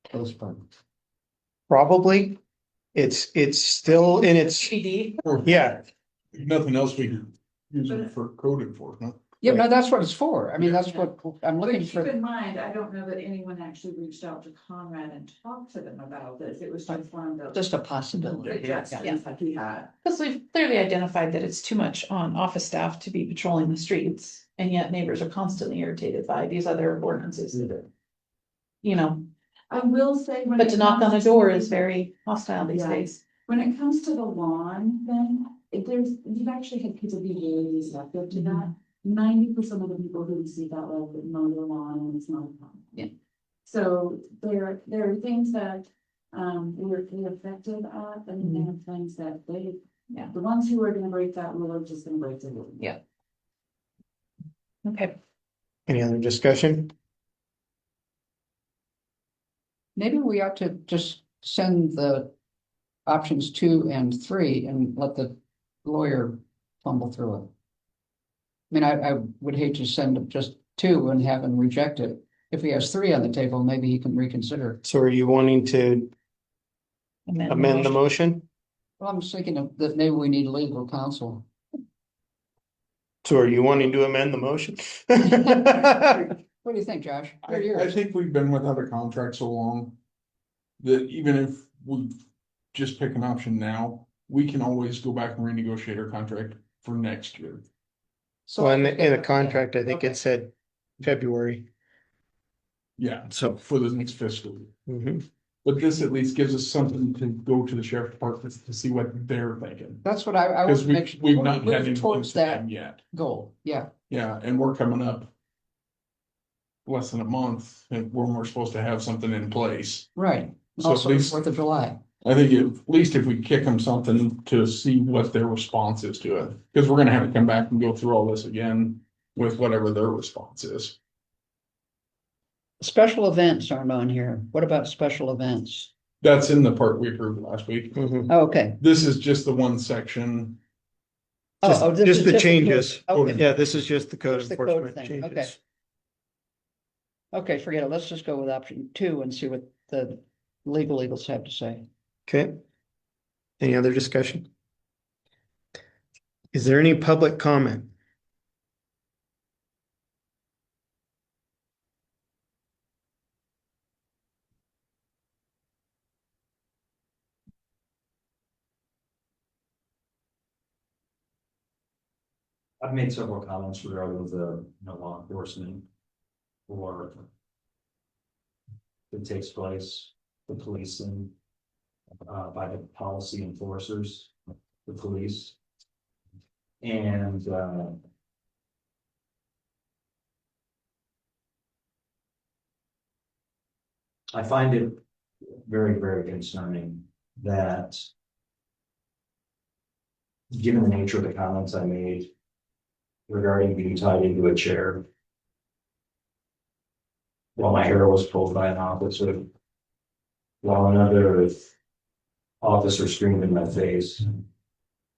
Police Department. Probably. It's still in its, PD. yeah. If nothing else, we could use it for code enforcement. Yeah, no, that's what it's for. I mean, that's what I'm But looking keep for. in mind, I don't know that anyone actually reached out to Conrad and talked to them about this. It was just one of those. Just a possibility. Suggestions that he had. Because we've clearly identified that it's too much on office staff to be patrolling the streets, and yet neighbors are constantly irritated by these other ordinances. You know, I will say. but to knock on a door is very hostile these days. When it comes to the lawn thing, you've actually had people be really receptive to that. 90% of the people who receive that letter would mow their lawn and it's not a problem. Yeah. So there are things that we're effective at, and there are things that the ones who are gonna break that rule are just gonna break the rule. Yeah. Okay. Any other discussion? Maybe we ought to just send the options 2 and 3 and let the lawyer fumble through it. I mean, I would hate to send just 2 and have him reject it. If he has 3 on the table, maybe he can reconsider. So are you wanting to amend the motion? Well, I'm thinking that maybe we need legal counsel. So are you wanting to amend the motion? What do you think, Josh? I think we've been without a contract so long that even if we just pick an option now, we can always go back and renegotiate our contract for next year. So in the contract, I think it said February. Yeah, So. for the next fiscal year. But this at least gives us something to go to the sheriff's department to see what they're thinking. That's what I Because would make. we've not had move anything towards from them that yet. goal. Yeah. Yeah, and we're coming up less than a month and when we're supposed to have something in place. Right. So at Also, least- 4th of July. I think at least if we kick them something to see what their response is to it, because we're gonna have to come back and go through all this again with whatever their response is. Special events aren't on here. What about special events? That's in the part we approved last week. Oh, okay. This is just the one section. this Just is the code. changes. Okay, Yeah, this is just the code Just the code enforcement thing, okay. changes. okay, forget it. Let's just go with option 2 and see what the legals have to say. Okay. Any other discussion? Is there any public comment? I've made several comments regarding the, law enforcement or that takes place, the policing by the policy enforcers, the police. And I find it very, very concerning that given the nature of the comments I made regarding being tied into a chair while my hair was pulled by an officer, while another officer screamed in my face.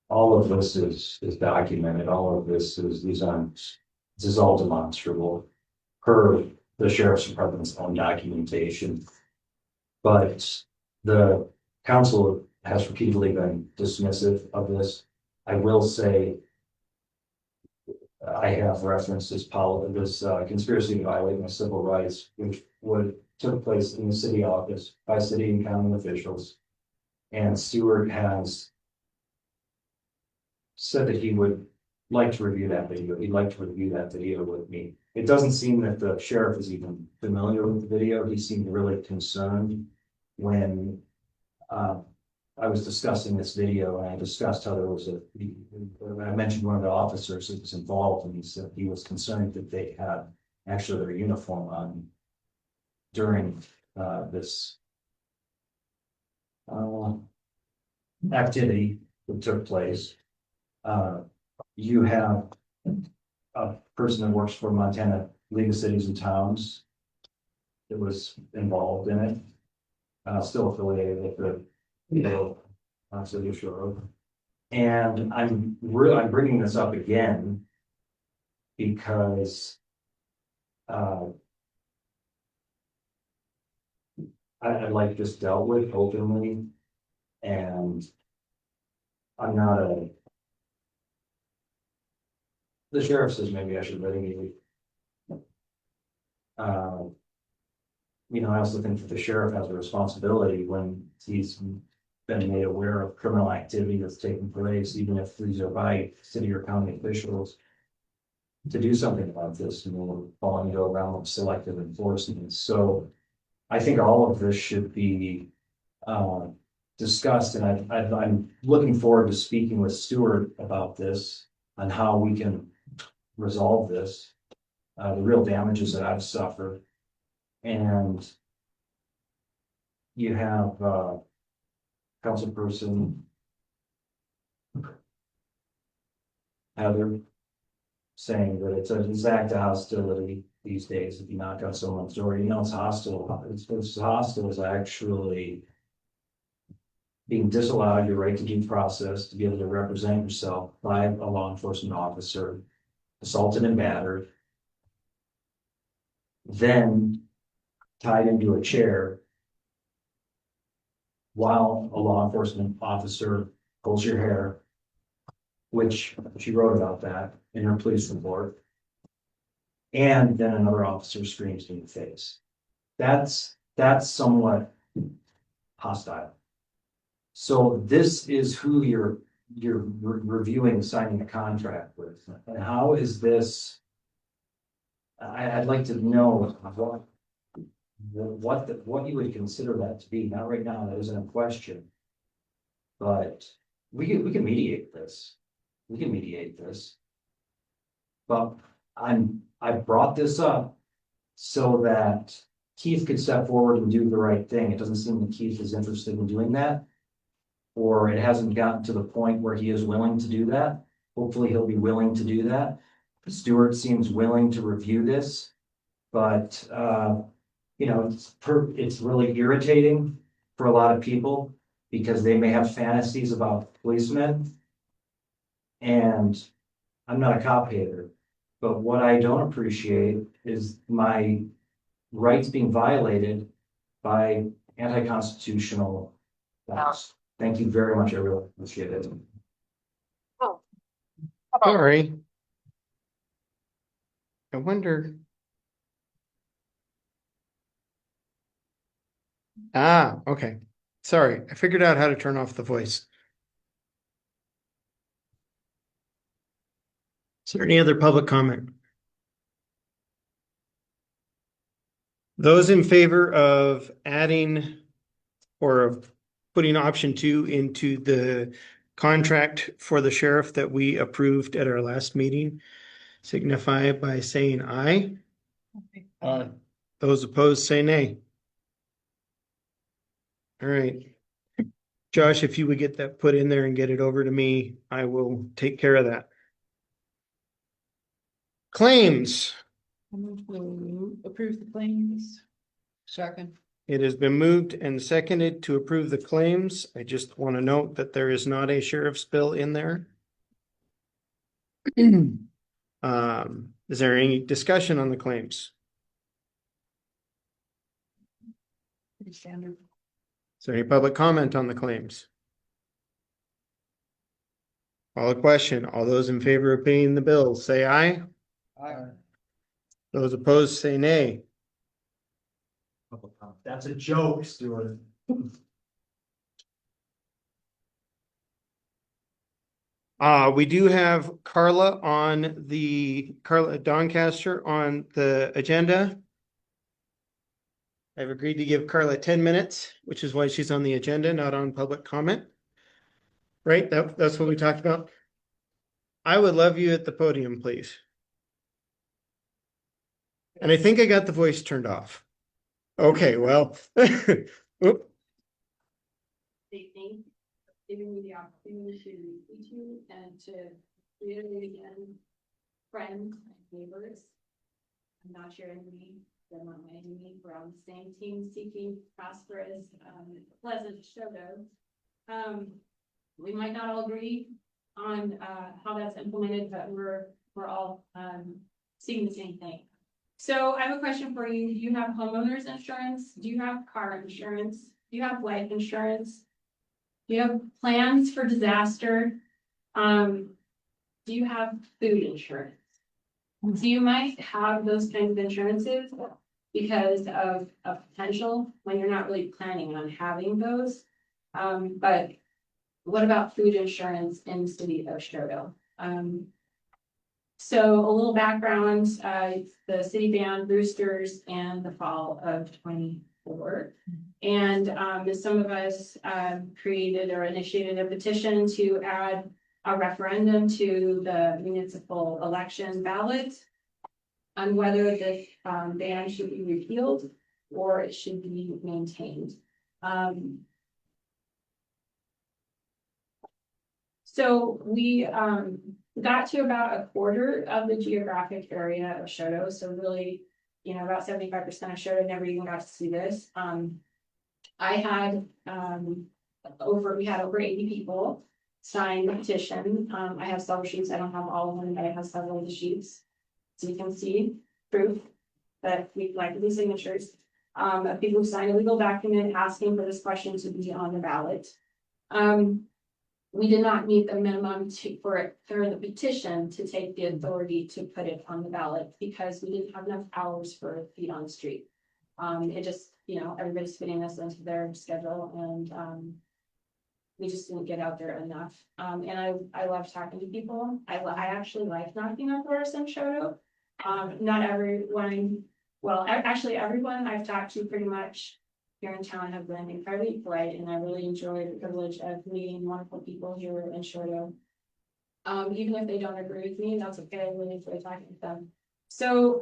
All of this is documented. All of this is all demonstrable per the sheriff's department's own documentation. But the council has repeatedly been dismissive of this. I will say I have referenced this conspiracy to violate my civil rights, which took place in the city office by city and county officials. And Stewart has said that he would like to review that video. He'd like to review that video with me. It doesn't seem that the sheriff is even familiar with the video. He seemed really concerned when I was discussing this video, and I discussed how I mentioned one of the officers that was involved, and he said he was concerned that they had actually their uniform on during this activity that took place. You have a person that works for Montana League of Cities and Towns that was involved in it, still affiliated with the city of Shore. And I'm bringing this up again because I'd like this dealt with openly, and I'm not the sheriff says maybe I should litigate. I also think that the sheriff has a responsibility when he's been made aware of criminal activity that's taking place, even if these are by city or county officials, to do something about this, and we're falling into a realm of selective enforcement. So I think all of this should be discussed, and I'm looking forward to speaking with Stewart about this on how we can resolve this, the real damages that I've suffered. And you have councilperson Heather saying that it's an act of hostility these days if you knock on someone's door. It's hostile. It's hostile is actually being disallowed your right to due process to be able to represent yourself by a law enforcement officer, assaulted and battered, then tied into a chair while a law enforcement officer pulls your hair, which she wrote about that in her police report, and then another officer screams in your face. That's somewhat hostile. So this is who you're reviewing, signing a contract with, and how is this? I'd like to know what you would consider that to be. Now, right now, that isn't a question, but we can mediate this. We can mediate this. But I brought this up so that Keith could step forward and do the right thing. It doesn't seem that Keith is interested in doing that, or it hasn't gotten to the point where he is willing to do that. Hopefully he'll be willing to do that. Stewart seems willing to review this, but it's really irritating for a lot of people because they may have fantasies about policemen. And I'm not a cop hater, but what I don't appreciate is my rights being violated by anti-constitutional laws. Thank you very much, I really appreciate it. Sorry. I wonder. Ah, okay. Sorry, I figured out how to turn off the voice. Is there any other public comment? Those in favor of adding or of putting option 2 into the contract for the sheriff that we approved at our last meeting, signify by saying aye. Aye. Those opposed say nay. All right. Josh, if you would get that put in there and get it over to me, I will take care of that. Claims. Approve the claims. Second. It has been moved and seconded to approve the claims. I just want to note that there is not a sheriff's bill in there. Is there any discussion on the claims? Pretty standard. Is there any public comment on the claims? Call a question. All those in favor of paying the bills, say aye. Aye. Those opposed, say nay. That's a joke, Stuart. We do have Carla Doncaster on the agenda. I've agreed to give Carla 10 minutes, which is why she's on the agenda, not on public comment. Right? That's what we talked about. I would love you at the podium, please. And I think I got the voice turned off. Okay, well. Oop. Giving me the opportunity to meet you and to reiterate again, friends and neighbors. I'm not your enemy, they're not my enemy, we're on the same team seeking prosperous, pleasant Choteau. We might not all agree on how that's implemented, but we're all seeing the same thing. So I have a question for you. Do you have homeowners insurance? Do you have car insurance? Do you have life insurance? Do you have plans for disaster? Do you have food insurance? So you might have those kinds of insurances because of a potential when you're not really planning on having those. But what about food insurance in the city of Choteau? So a little background, the city banned roosters in the fall of 24. And some of us created or initiated a petition to add a referendum to the municipal election ballot on whether this ban should be repealed or it should be maintained. So we got to about a quarter of the geographic area of Choteau. So really, about 75% of Choteau never even got to see this. I had we had over 80 people sign the petition. I have several sheets. I don't have all of them, but I have several of the sheets. So you can see proof that we like these signatures of people who signed a legal document asking for this question to be on the ballot. We did not meet the minimum for the petition to take the authority to put it on the ballot because we didn't have enough hours for feet on the street. It just, everybody's fitting this into their schedule and we just didn't get out there enough. And I love talking to people. I actually like knocking on doors in Choteau. Not everyone, well, actually everyone I've talked to pretty much here in town have been incredibly polite, and I really enjoy the privilege of meeting wonderful people here in Choteau. Even if they don't agree with me, that's okay. I really enjoy talking with them. So,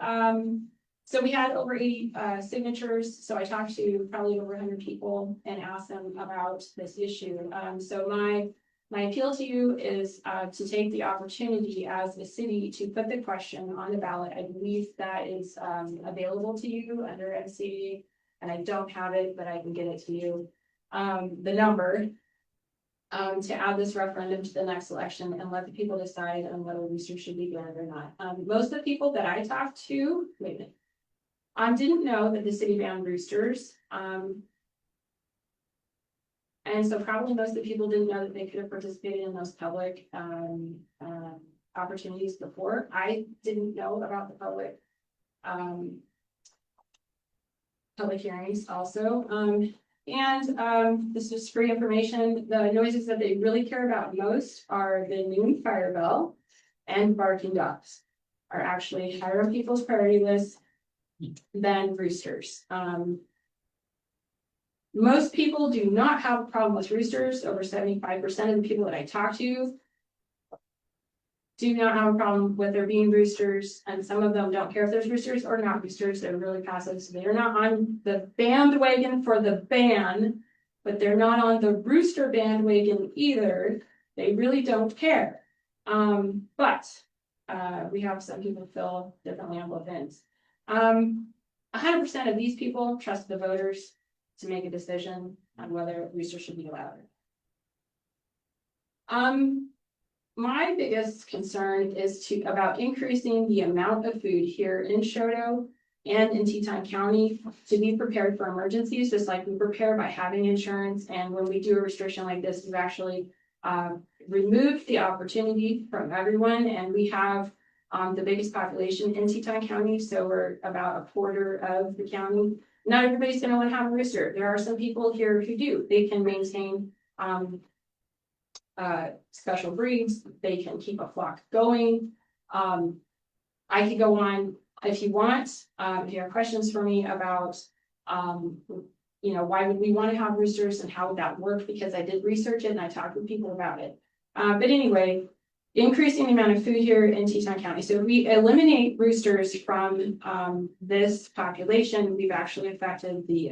so we had over 80 signatures. So I talked to probably over 100 people and asked them about this issue. So my appeal to you is to take the opportunity as a city to put the question on the ballot. I believe that is available to you under MCD. And I don't have it, but I can get it to you. The number to add this referendum to the next election and let the people decide on whether roosters should be banned or not. Most of the people that I talked to, wait a minute, didn't know that the city banned roosters. And so probably most of the people didn't know that they could have participated in those public opportunities before. I didn't know about the public hearings also. This is free information. The noises that they really care about most are the noon fire bell and barking dogs are actually higher on people's priority list than roosters. Most people do not have a problem with roosters. Over 75% of the people that I talk to do not have a problem with there being roosters, and some of them don't care if there's roosters or not roosters. They're really passive, so they're not on the bandwagon for the ban, but they're not on the rooster bandwagon either. They really don't care. But we have some people feel differently on both ends. 100% of these people trust the voters to make a decision on whether roosters should be allowed. My biggest concern is about increasing the amount of food here in Choteau and in Teton County to be prepared for emergencies, just like we prepare by having insurance. And when we do a restriction like this, we've actually removed the opportunity from everyone. And we have the biggest population in Teton County, so we're about a quarter of the county. Not everybody's going to want to have a rooster. There are some people here who do. They can maintain special breeds. They can keep a flock going. I could go on if you want. If you have questions for me about, why would we want to have roosters and how would that work? Because I did research it and I talked with people about it. But anyway, increasing the amount of food here in Teton County. So if we eliminate roosters from this population, we've actually affected the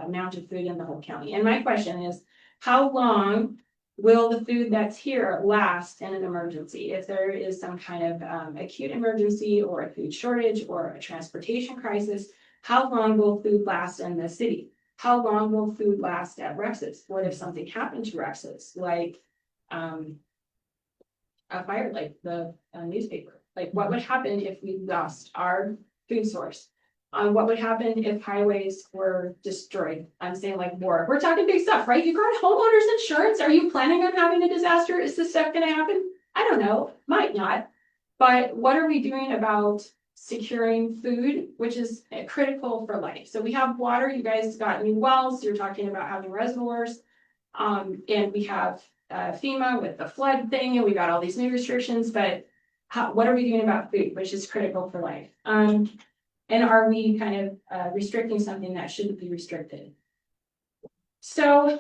amount of food in the whole county. And my question is, how long will the food that's here last in an emergency? If there is some kind of acute emergency or a food shortage or a transportation crisis, how long will food last in the city? How long will food last at Rex's? What if something happened to Rex's, like a fire, like the newspaper? Like, what would happen if we lost our food source? What would happen if highways were destroyed? I'm saying like war. We're talking big stuff, right? You got homeowners insurance. Are you planning on having a disaster? Is this stuff going to happen? I don't know. Might not. But what are we doing about securing food, which is critical for life? So we have water. You guys got new wells. You're talking about having reservoirs. And we have FEMA with the flood thing, and we got all these new restrictions. But what are we doing about food, which is critical for life? And are we kind of restricting something that shouldn't be restricted? So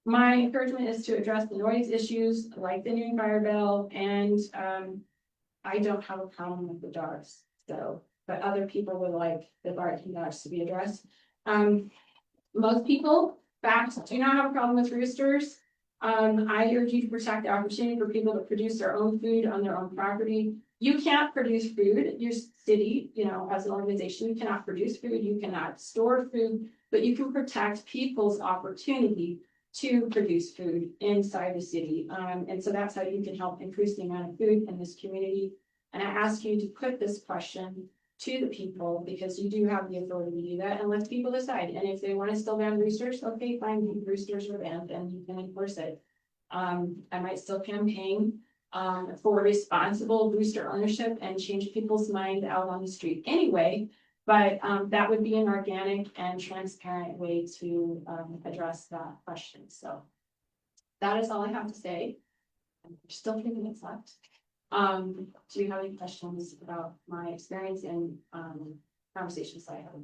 my encouragement is to address the noise issues like the noon fire bell, and I don't have a problem with the dogs. So, but other people would like the barking dogs to be addressed. Most people, facts, do not have a problem with roosters. I urge you to protect the opportunity for people to produce their own food on their own property. You can't produce food at your city, as an organization. You cannot produce food, you cannot store food, but you can protect people's opportunity to produce food inside the city. And so that's how you can help increase the amount of food in this community. And I ask you to put this question to the people, because you do have the authority to do that, and let people decide. And if they want to still ban roosters, okay, fine, roosters are banned and you can enforce it. I might still campaign for responsible rooster ownership and change people's mind out on the street anyway, but that would be an organic and transparent way to address that question. So that is all I have to say. I'm still 3 minutes left. Do you have any questions about my experience in conversations I had?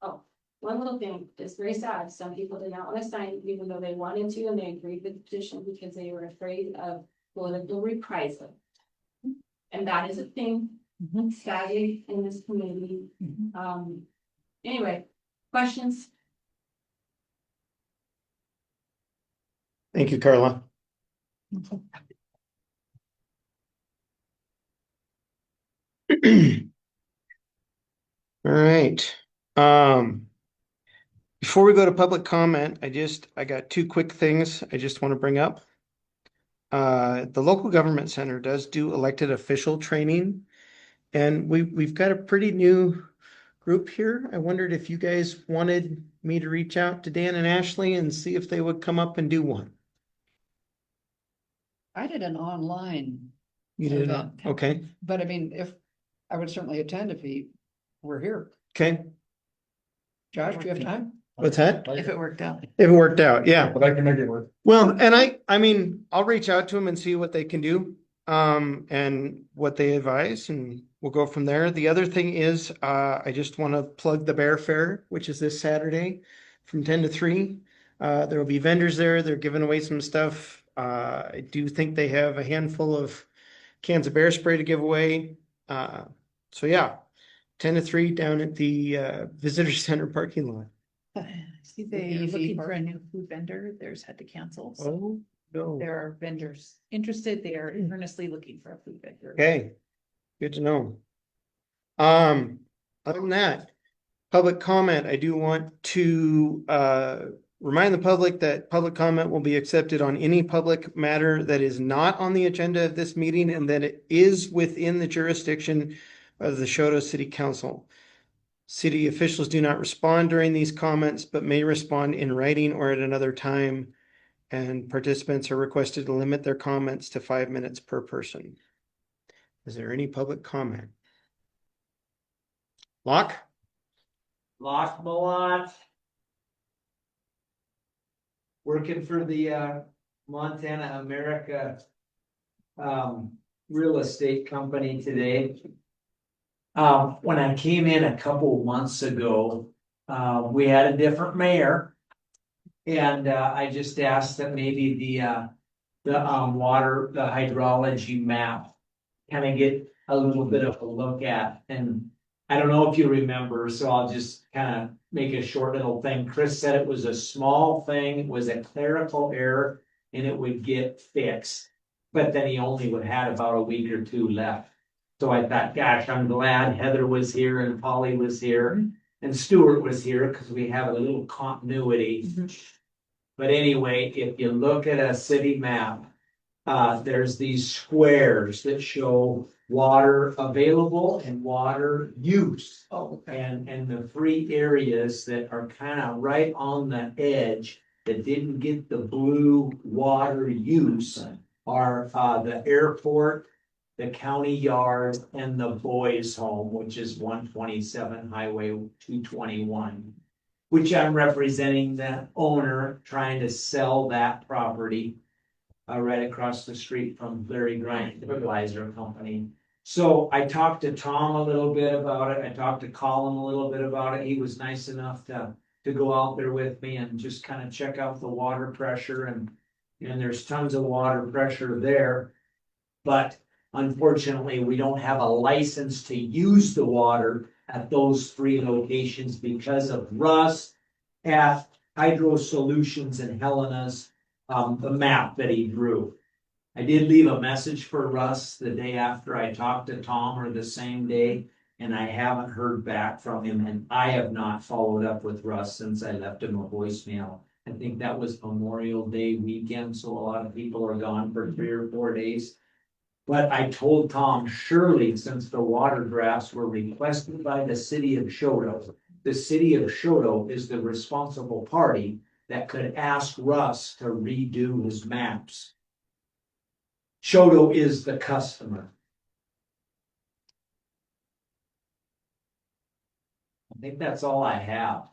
Oh, one little thing, it's very sad. Some people did not want to sign even though they wanted to, and they agreed with the petition because they were afraid of political reprisal. And that is a thing, sadly, in this community. Anyway, questions? Thank you, Carla. All right. Before we go to public comment, I got two quick things I just want to bring up. The local government center does do elected official training, and we've got a pretty new group here. I wondered if you guys wanted me to reach out to Dan and Ashley and see if they would come up and do one. I did an online You did not? event, Okay, but I mean, if, I would certainly attend if he were here. okay. Josh, do you have time? What's that? If it worked out. If it worked out, yeah. But I can make it work. Well, and I mean, I'll reach out to them and see what they can do, and what they advise, and we'll go from there. The other thing is, I just want to plug the Bear Fair, which is this Saturday from 10 to 3. There will be vendors there. They're giving away some stuff. I do think they have a handful of cans of bear spray to give away. So yeah, 10 to 3 down at the visitor center parking lot. See, they're looking for a new food vendor. Theirs had to cancel. So Oh, no. there are vendors interested. They are earnestly looking for a food vendor. Okay, good to know. Other than that, public comment, I do want to remind the public that public comment will be accepted on any public matter that is not on the agenda of this meeting and that it is within the jurisdiction of the Choteau City Council. City officials do not respond during these comments, but may respond in writing or at another time. And participants are requested to limit their comments to 5 minutes per person. Is there any public comment? Locke? Lost my lot. Working for the Montana America real estate company today. When I came in a couple months ago, we had a different mayor. And I just asked that maybe the water, the hydrology map kind of get a little bit of a look at. And I don't know if you remember, so I'll just kind of make a short little thing. Chris said it was a small thing, it was a clerical error, and it would get fixed. But then he only would had about a week or two left. So I thought, gosh, I'm glad Heather was here and Polly was here and Stuart was here because we have a little continuity. But anyway, if you look at a city map, there's these squares that show water available and water use. Oh, okay. And the three areas that are kind of right on the edge that didn't get the blue water use are the airport, the county yard, and the boys' home, which is 127 Highway 221. Which I'm representing the owner trying to sell that property right across the street from Larry Grind, the fertilizer company. So I talked to Tom a little bit about it. I talked to Colin a little bit about it. He was nice enough to go out there with me and just kind of check out the water pressure, and there's tons of water pressure there. But unfortunately, we don't have a license to use the water at those three locations because of Russ at Hydro Solutions and Helena's, the map that he drew. I did leave a message for Russ the day after I talked to Tom, or the same day, and I haven't heard back from him, and I have not followed up with Russ since I left him a voicemail. I think that was Memorial Day weekend, so a lot of people are gone for 3 or 4 days. But I told Tom, surely since the water drafts were requested by the city of Choteau, the city of Choteau is the responsible party that could ask Russ to redo his maps. Choteau is the customer. I think that's all I have.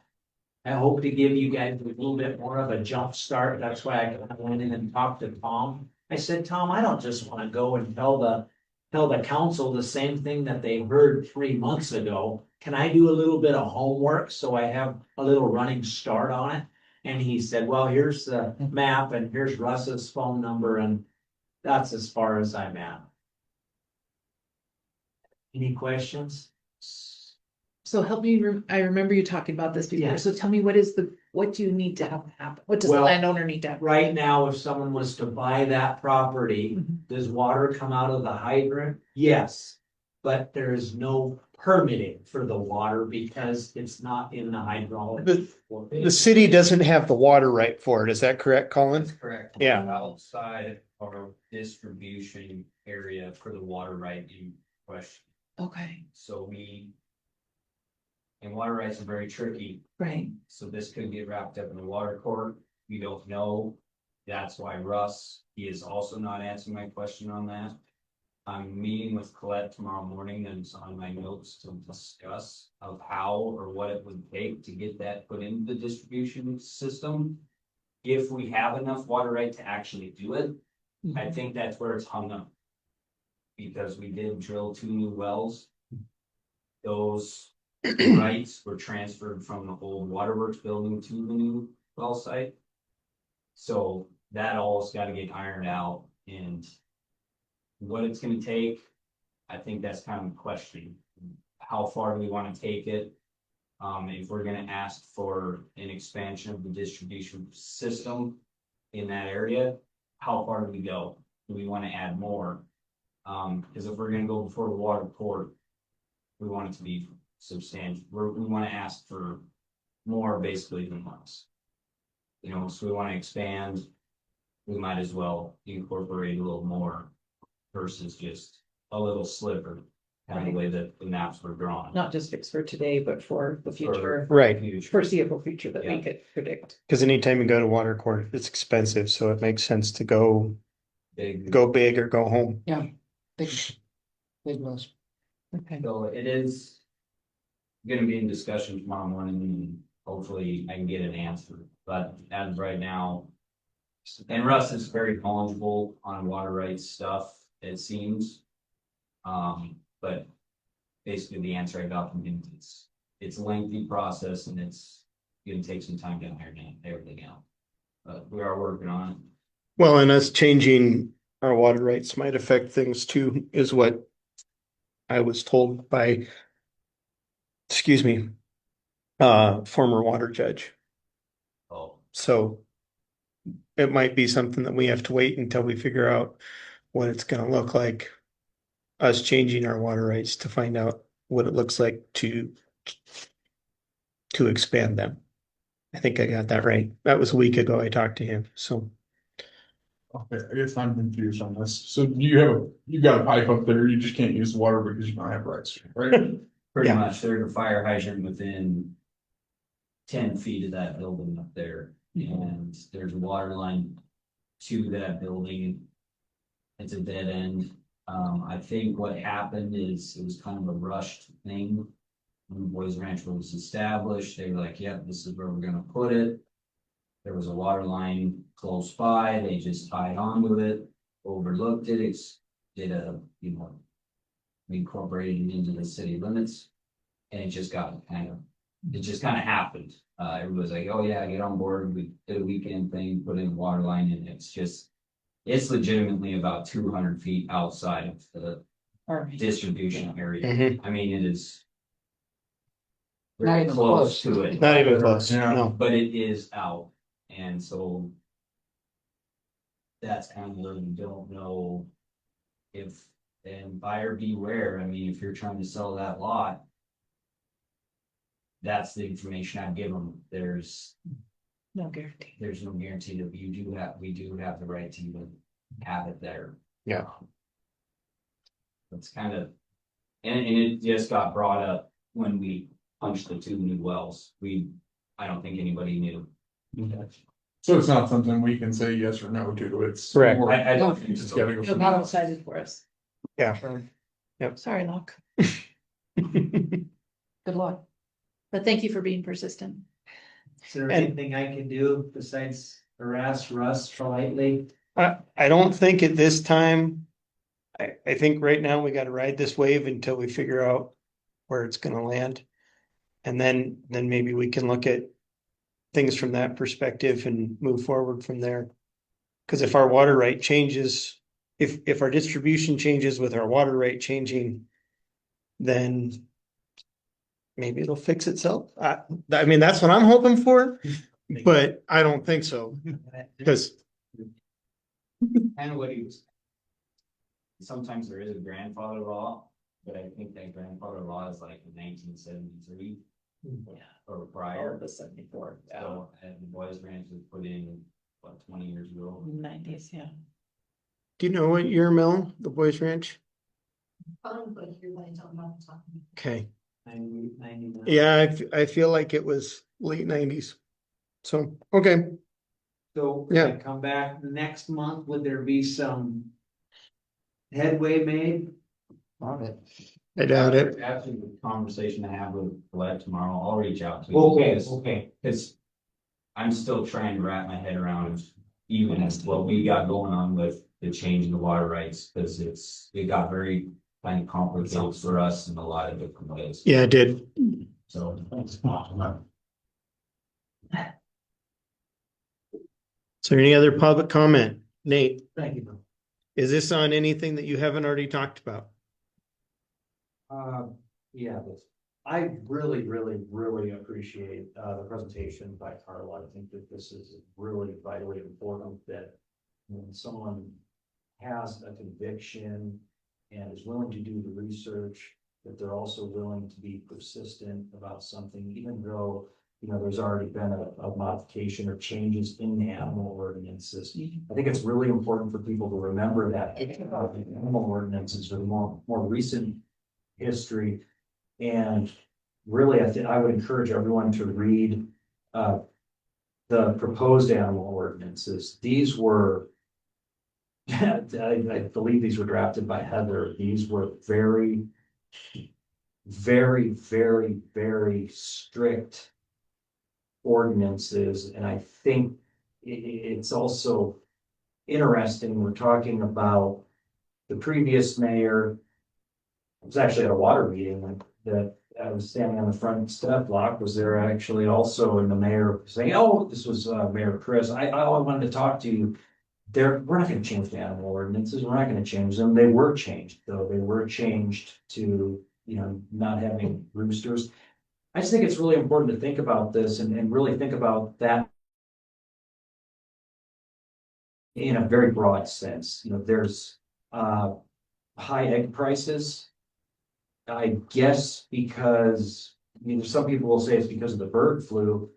I hope to give you guys a little bit more of a jump start. That's why I went in and talked to Tom. I said, Tom, I don't just want to go and tell the council the same thing that they heard 3 months ago. Can I do a little bit of homework so I have a little running start on it? And he said, well, here's the map and here's Russ's phone number, and that's as far as I'm at. Any questions? So help me, I remember you talking about this before. Yeah. So tell me, what do you need to have happen? What does the Well, landowner need to have? Right now, if someone was to buy that property, does water come out of the hydrant? Yes, but there is no permitting for the water because it's not in the hydraulic. The city doesn't have the water right for it. Is that correct, Colin? That's correct. Yeah. Outside our distribution area for the water right in question. Okay, So and water rights are very tricky. right. So this could get wrapped up in the water court. We don't know. That's why Russ, he is also not answering my question on that. I'm meeting with Colette tomorrow morning and it's on my notes to discuss of how or what it would take to get that put into the distribution system. If we have enough water right to actually do it, I think that's where it's hung up. Because we did drill 2 new wells. Those rights were transferred from the old waterworks building to the new well site. So that all's got to get ironed out, and what it's going to take, I think that's kind of a question. How far do we want to take it? If we're going to ask for an expansion of the distribution system in that area, how far do we go? Do we want to add more? Because if we're going to go before the water court, we want it to be substantial. We want to ask for more basically than less. You know, so we want to expand, we might as well incorporate a little more versus just a little sliver, kind of the way that the maps were drawn. Not just fix for today, but for the future, Right. foreseeable future that we Yeah. could predict. Because anytime you go to water court, it's expensive, so it makes sense to go Big. big or go home. Yeah. Big wells. Okay. So it is gonna be in discussion tomorrow morning, and hopefully I can get an answer, but as of right now. And Russ is very knowledgeable on water rights stuff, it seems. But basically the answer I got from him, it's a lengthy process and it's gonna take some time to iron everything out. But we are working on it. Well, and us changing our water rights might affect things too, is what I was told by, excuse me, former water judge. Oh, So it might be something that we have to wait until we figure out what it's gonna look like. Us changing our water rights to find out what it looks like to expand them. I think I got that right. That was a week ago I talked to him, so. Okay, I guess I'm confused on this. So you got a pipe up there, you just can't use the water because you don't have rights, right? pretty Yeah. much, there's a fire hydrant within 10 feet of that building up there, and there's a water line to that building. It's a dead end. I think what happened is it was kind of a rushed thing. When Boys Ranch was established, they were like, yep, this is where we're gonna put it. There was a water line close by, they just tied onto it, overlooked it, incorporated it into the city limits. And it just kind of happened. Everybody's like, oh yeah, get on board. We did a weekend thing, put in a water line, and it's legitimately about 200 feet outside of the distribution area. Mhm. I mean, it is Not very even close close. to it, Not even close, Yeah. no. but it is out. And so that's kind of where we don't know if, and buyer beware. I mean, if you're trying to sell that lot, that's the information I'd give them. There's No guarantee. no guarantee that we do have the right to even have it there. Yeah. It's kind of, and it just got brought up when we punched the 2 new wells. I don't think anybody knew. So it's not something we can say yes or no to, it's. Correct. more- I don't think Just so. gotta go. It's not decided for us. Yeah. Yep. Sorry, Locke. Good luck. But thank you for being persistent. Is there And- anything I can do besides harass Russ politely? I don't think at this time, I think right now we gotta ride this wave until we figure out where it's gonna land. And then maybe we can look at things from that perspective and move forward from there. Cause if our water right changes, if our distribution changes with our water rate changing, then maybe it'll fix itself. I mean, that's what I'm hoping for, but I don't think so. Cause And what he was. Sometimes there is a grandfather law but I think that grandfather law is like 1973. Or prior. The 74, So, and the Boys Ranch was put in, what, 20 years ago? 90s, yeah. Do you know what year, Mel, the Boys Ranch? But you're going to tell them about the time. Okay, 99. yeah, I feel like it was late nineties. So, okay, So Yeah. I come back next month, would there be some headway made? I doubt it. Absolutely, conversation to have with Colette tomorrow, I'll reach out to you. Okay. Because I'm still trying to wrap my head around even as what we got going on with the change in the water rights, because it got very kind of complicated for us in a lot of different ways. Yeah, it did. So. Is there any other public comment? Nate, Thank you. is this on anything that you haven't already talked about? Yeah, I really, really, really appreciate the presentation by Carla. I think that this is really vitally important that when someone has a conviction and is willing to do the research, that they're also willing to be persistent about something, even though, you know, there's already been a modification or changes in the animal ordinances. I think it's really important for people to remember that the animal ordinances are more recent history. And really, I would encourage everyone to read the proposed animal ordinances. These were, I believe these were drafted by Heather. These were very, very, very, very strict ordinances. And I think it's also interesting, we're talking about the previous mayor. I was actually at a water meeting that I was standing on the front step block, was there actually also, and the mayor saying, oh, this was Mayor Chris, I wanted to talk to you. We're not gonna change the animal ordinances, we're not gonna change them. They were changed, though. They were changed to, you know, not having roosters. I just think it's really important to think about this and really think about that in a very broad sense. You know, there's high egg prices. I guess because, I mean, some people will say it's because of the bird flu.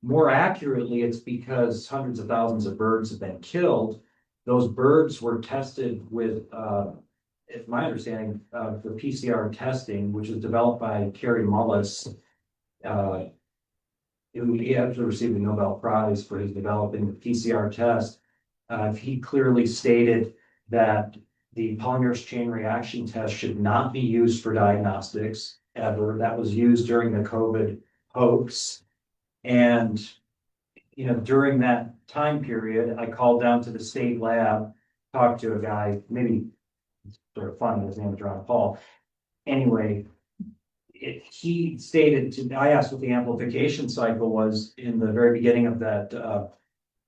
More accurately, it's because hundreds of thousands of birds have been killed. Those birds were tested with, if my understanding, the PCR testing, which was developed by Kerry Mullis. He actually received the Nobel Prize for his developing the PCR test. He clearly stated that the polymerase chain reaction test should not be used for diagnostics ever. That was used during the COVID hoax. And, you know, during that time period, I called down to the state lab, talked to a guy, maybe sort of funny, his name is Ron Paul. Anyway, he stated to, I asked what the amplification cycle was in the very beginning of that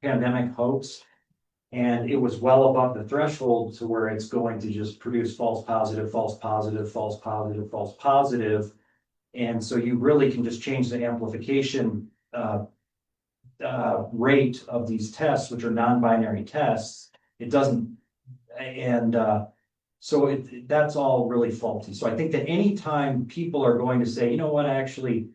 pandemic hoax. And it was well above the threshold to where it's going to just produce false positive, false positive, false positive, false positive. And so you really can just change the amplification rate of these tests, which are non-binary tests. It doesn't, and so that's all really faulty. So I think that anytime people are going to say, you know what, actually,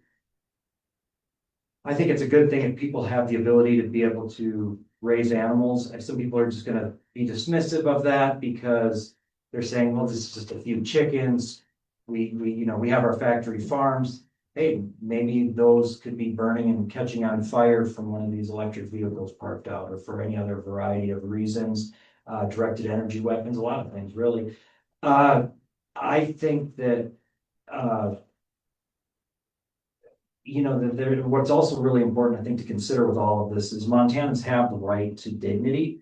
I think it's a good thing if people have the ability to be able to raise animals. And some people are just going to be dismissive of that because they're saying, well, this is just a few chickens. We have our factory farms. Hey, maybe those could be burning and catching on fire from one of these electric vehicles parked out, or for any other variety of reasons, directed energy weapons, a lot of things, really. I think that, what's also really important, I think, to consider with all of this is Montanans have the right to dignity.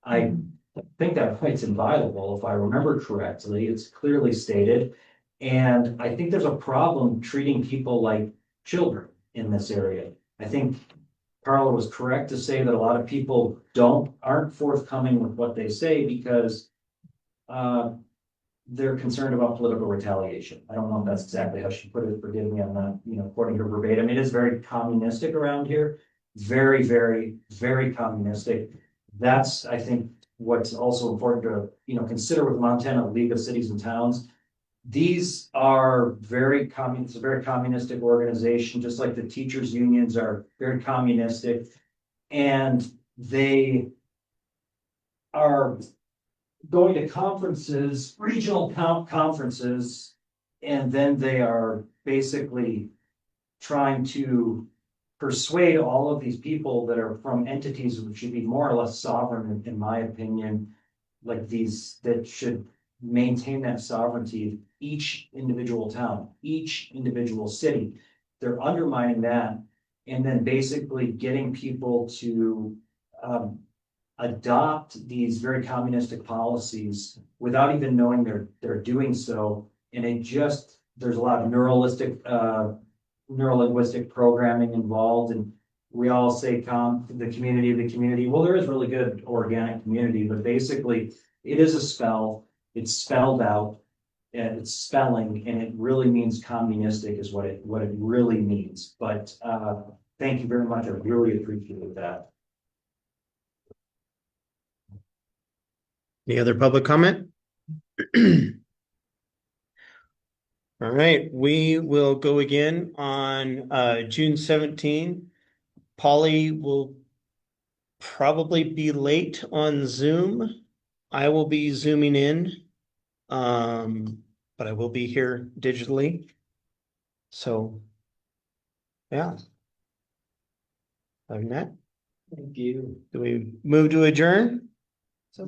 I think that right's inviolable, if I remember correctly. It's clearly stated. And I think there's a problem treating people like children in this area. I think Carla was correct to say that a lot of people aren't forthcoming with what they say because they're concerned about political retaliation. I don't know if that's exactly how she put it. Forgive me, I'm not, quoting her verbatim. It is very communistic around here. Very, very, very communistic. That's, I think, what's also important to, consider with Montana League of Cities and Towns. these are it's a very communistic organization, just like the teachers' unions are very communistic. And they are going to conferences, regional conferences, and then they are basically trying to persuade all of these people that are from entities which should be more or less sovereign, in my opinion, like these that should maintain that sovereignty, each individual town, each individual city. They're undermining that and then basically getting people to adopt these very communistic policies without even knowing they're doing so. And it just, there's a lot of neurolinguistic programming involved, and we all say the community. Well, there is really good organic community, but basically it is a spell. It's spelled out, and it's spelling, and it really means communistic is what it really means. But thank you very much. I really appreciate that. Any other public comment? All right, we will go again on June 17. Polly will probably be late on Zoom. I will be zooming in, but I will be here digitally. So, yeah. Other than that, Thank you. do we move to adjourn? So,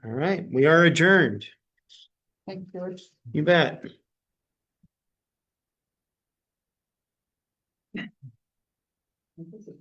All right, we are adjourned. thank you, George. You bet. This is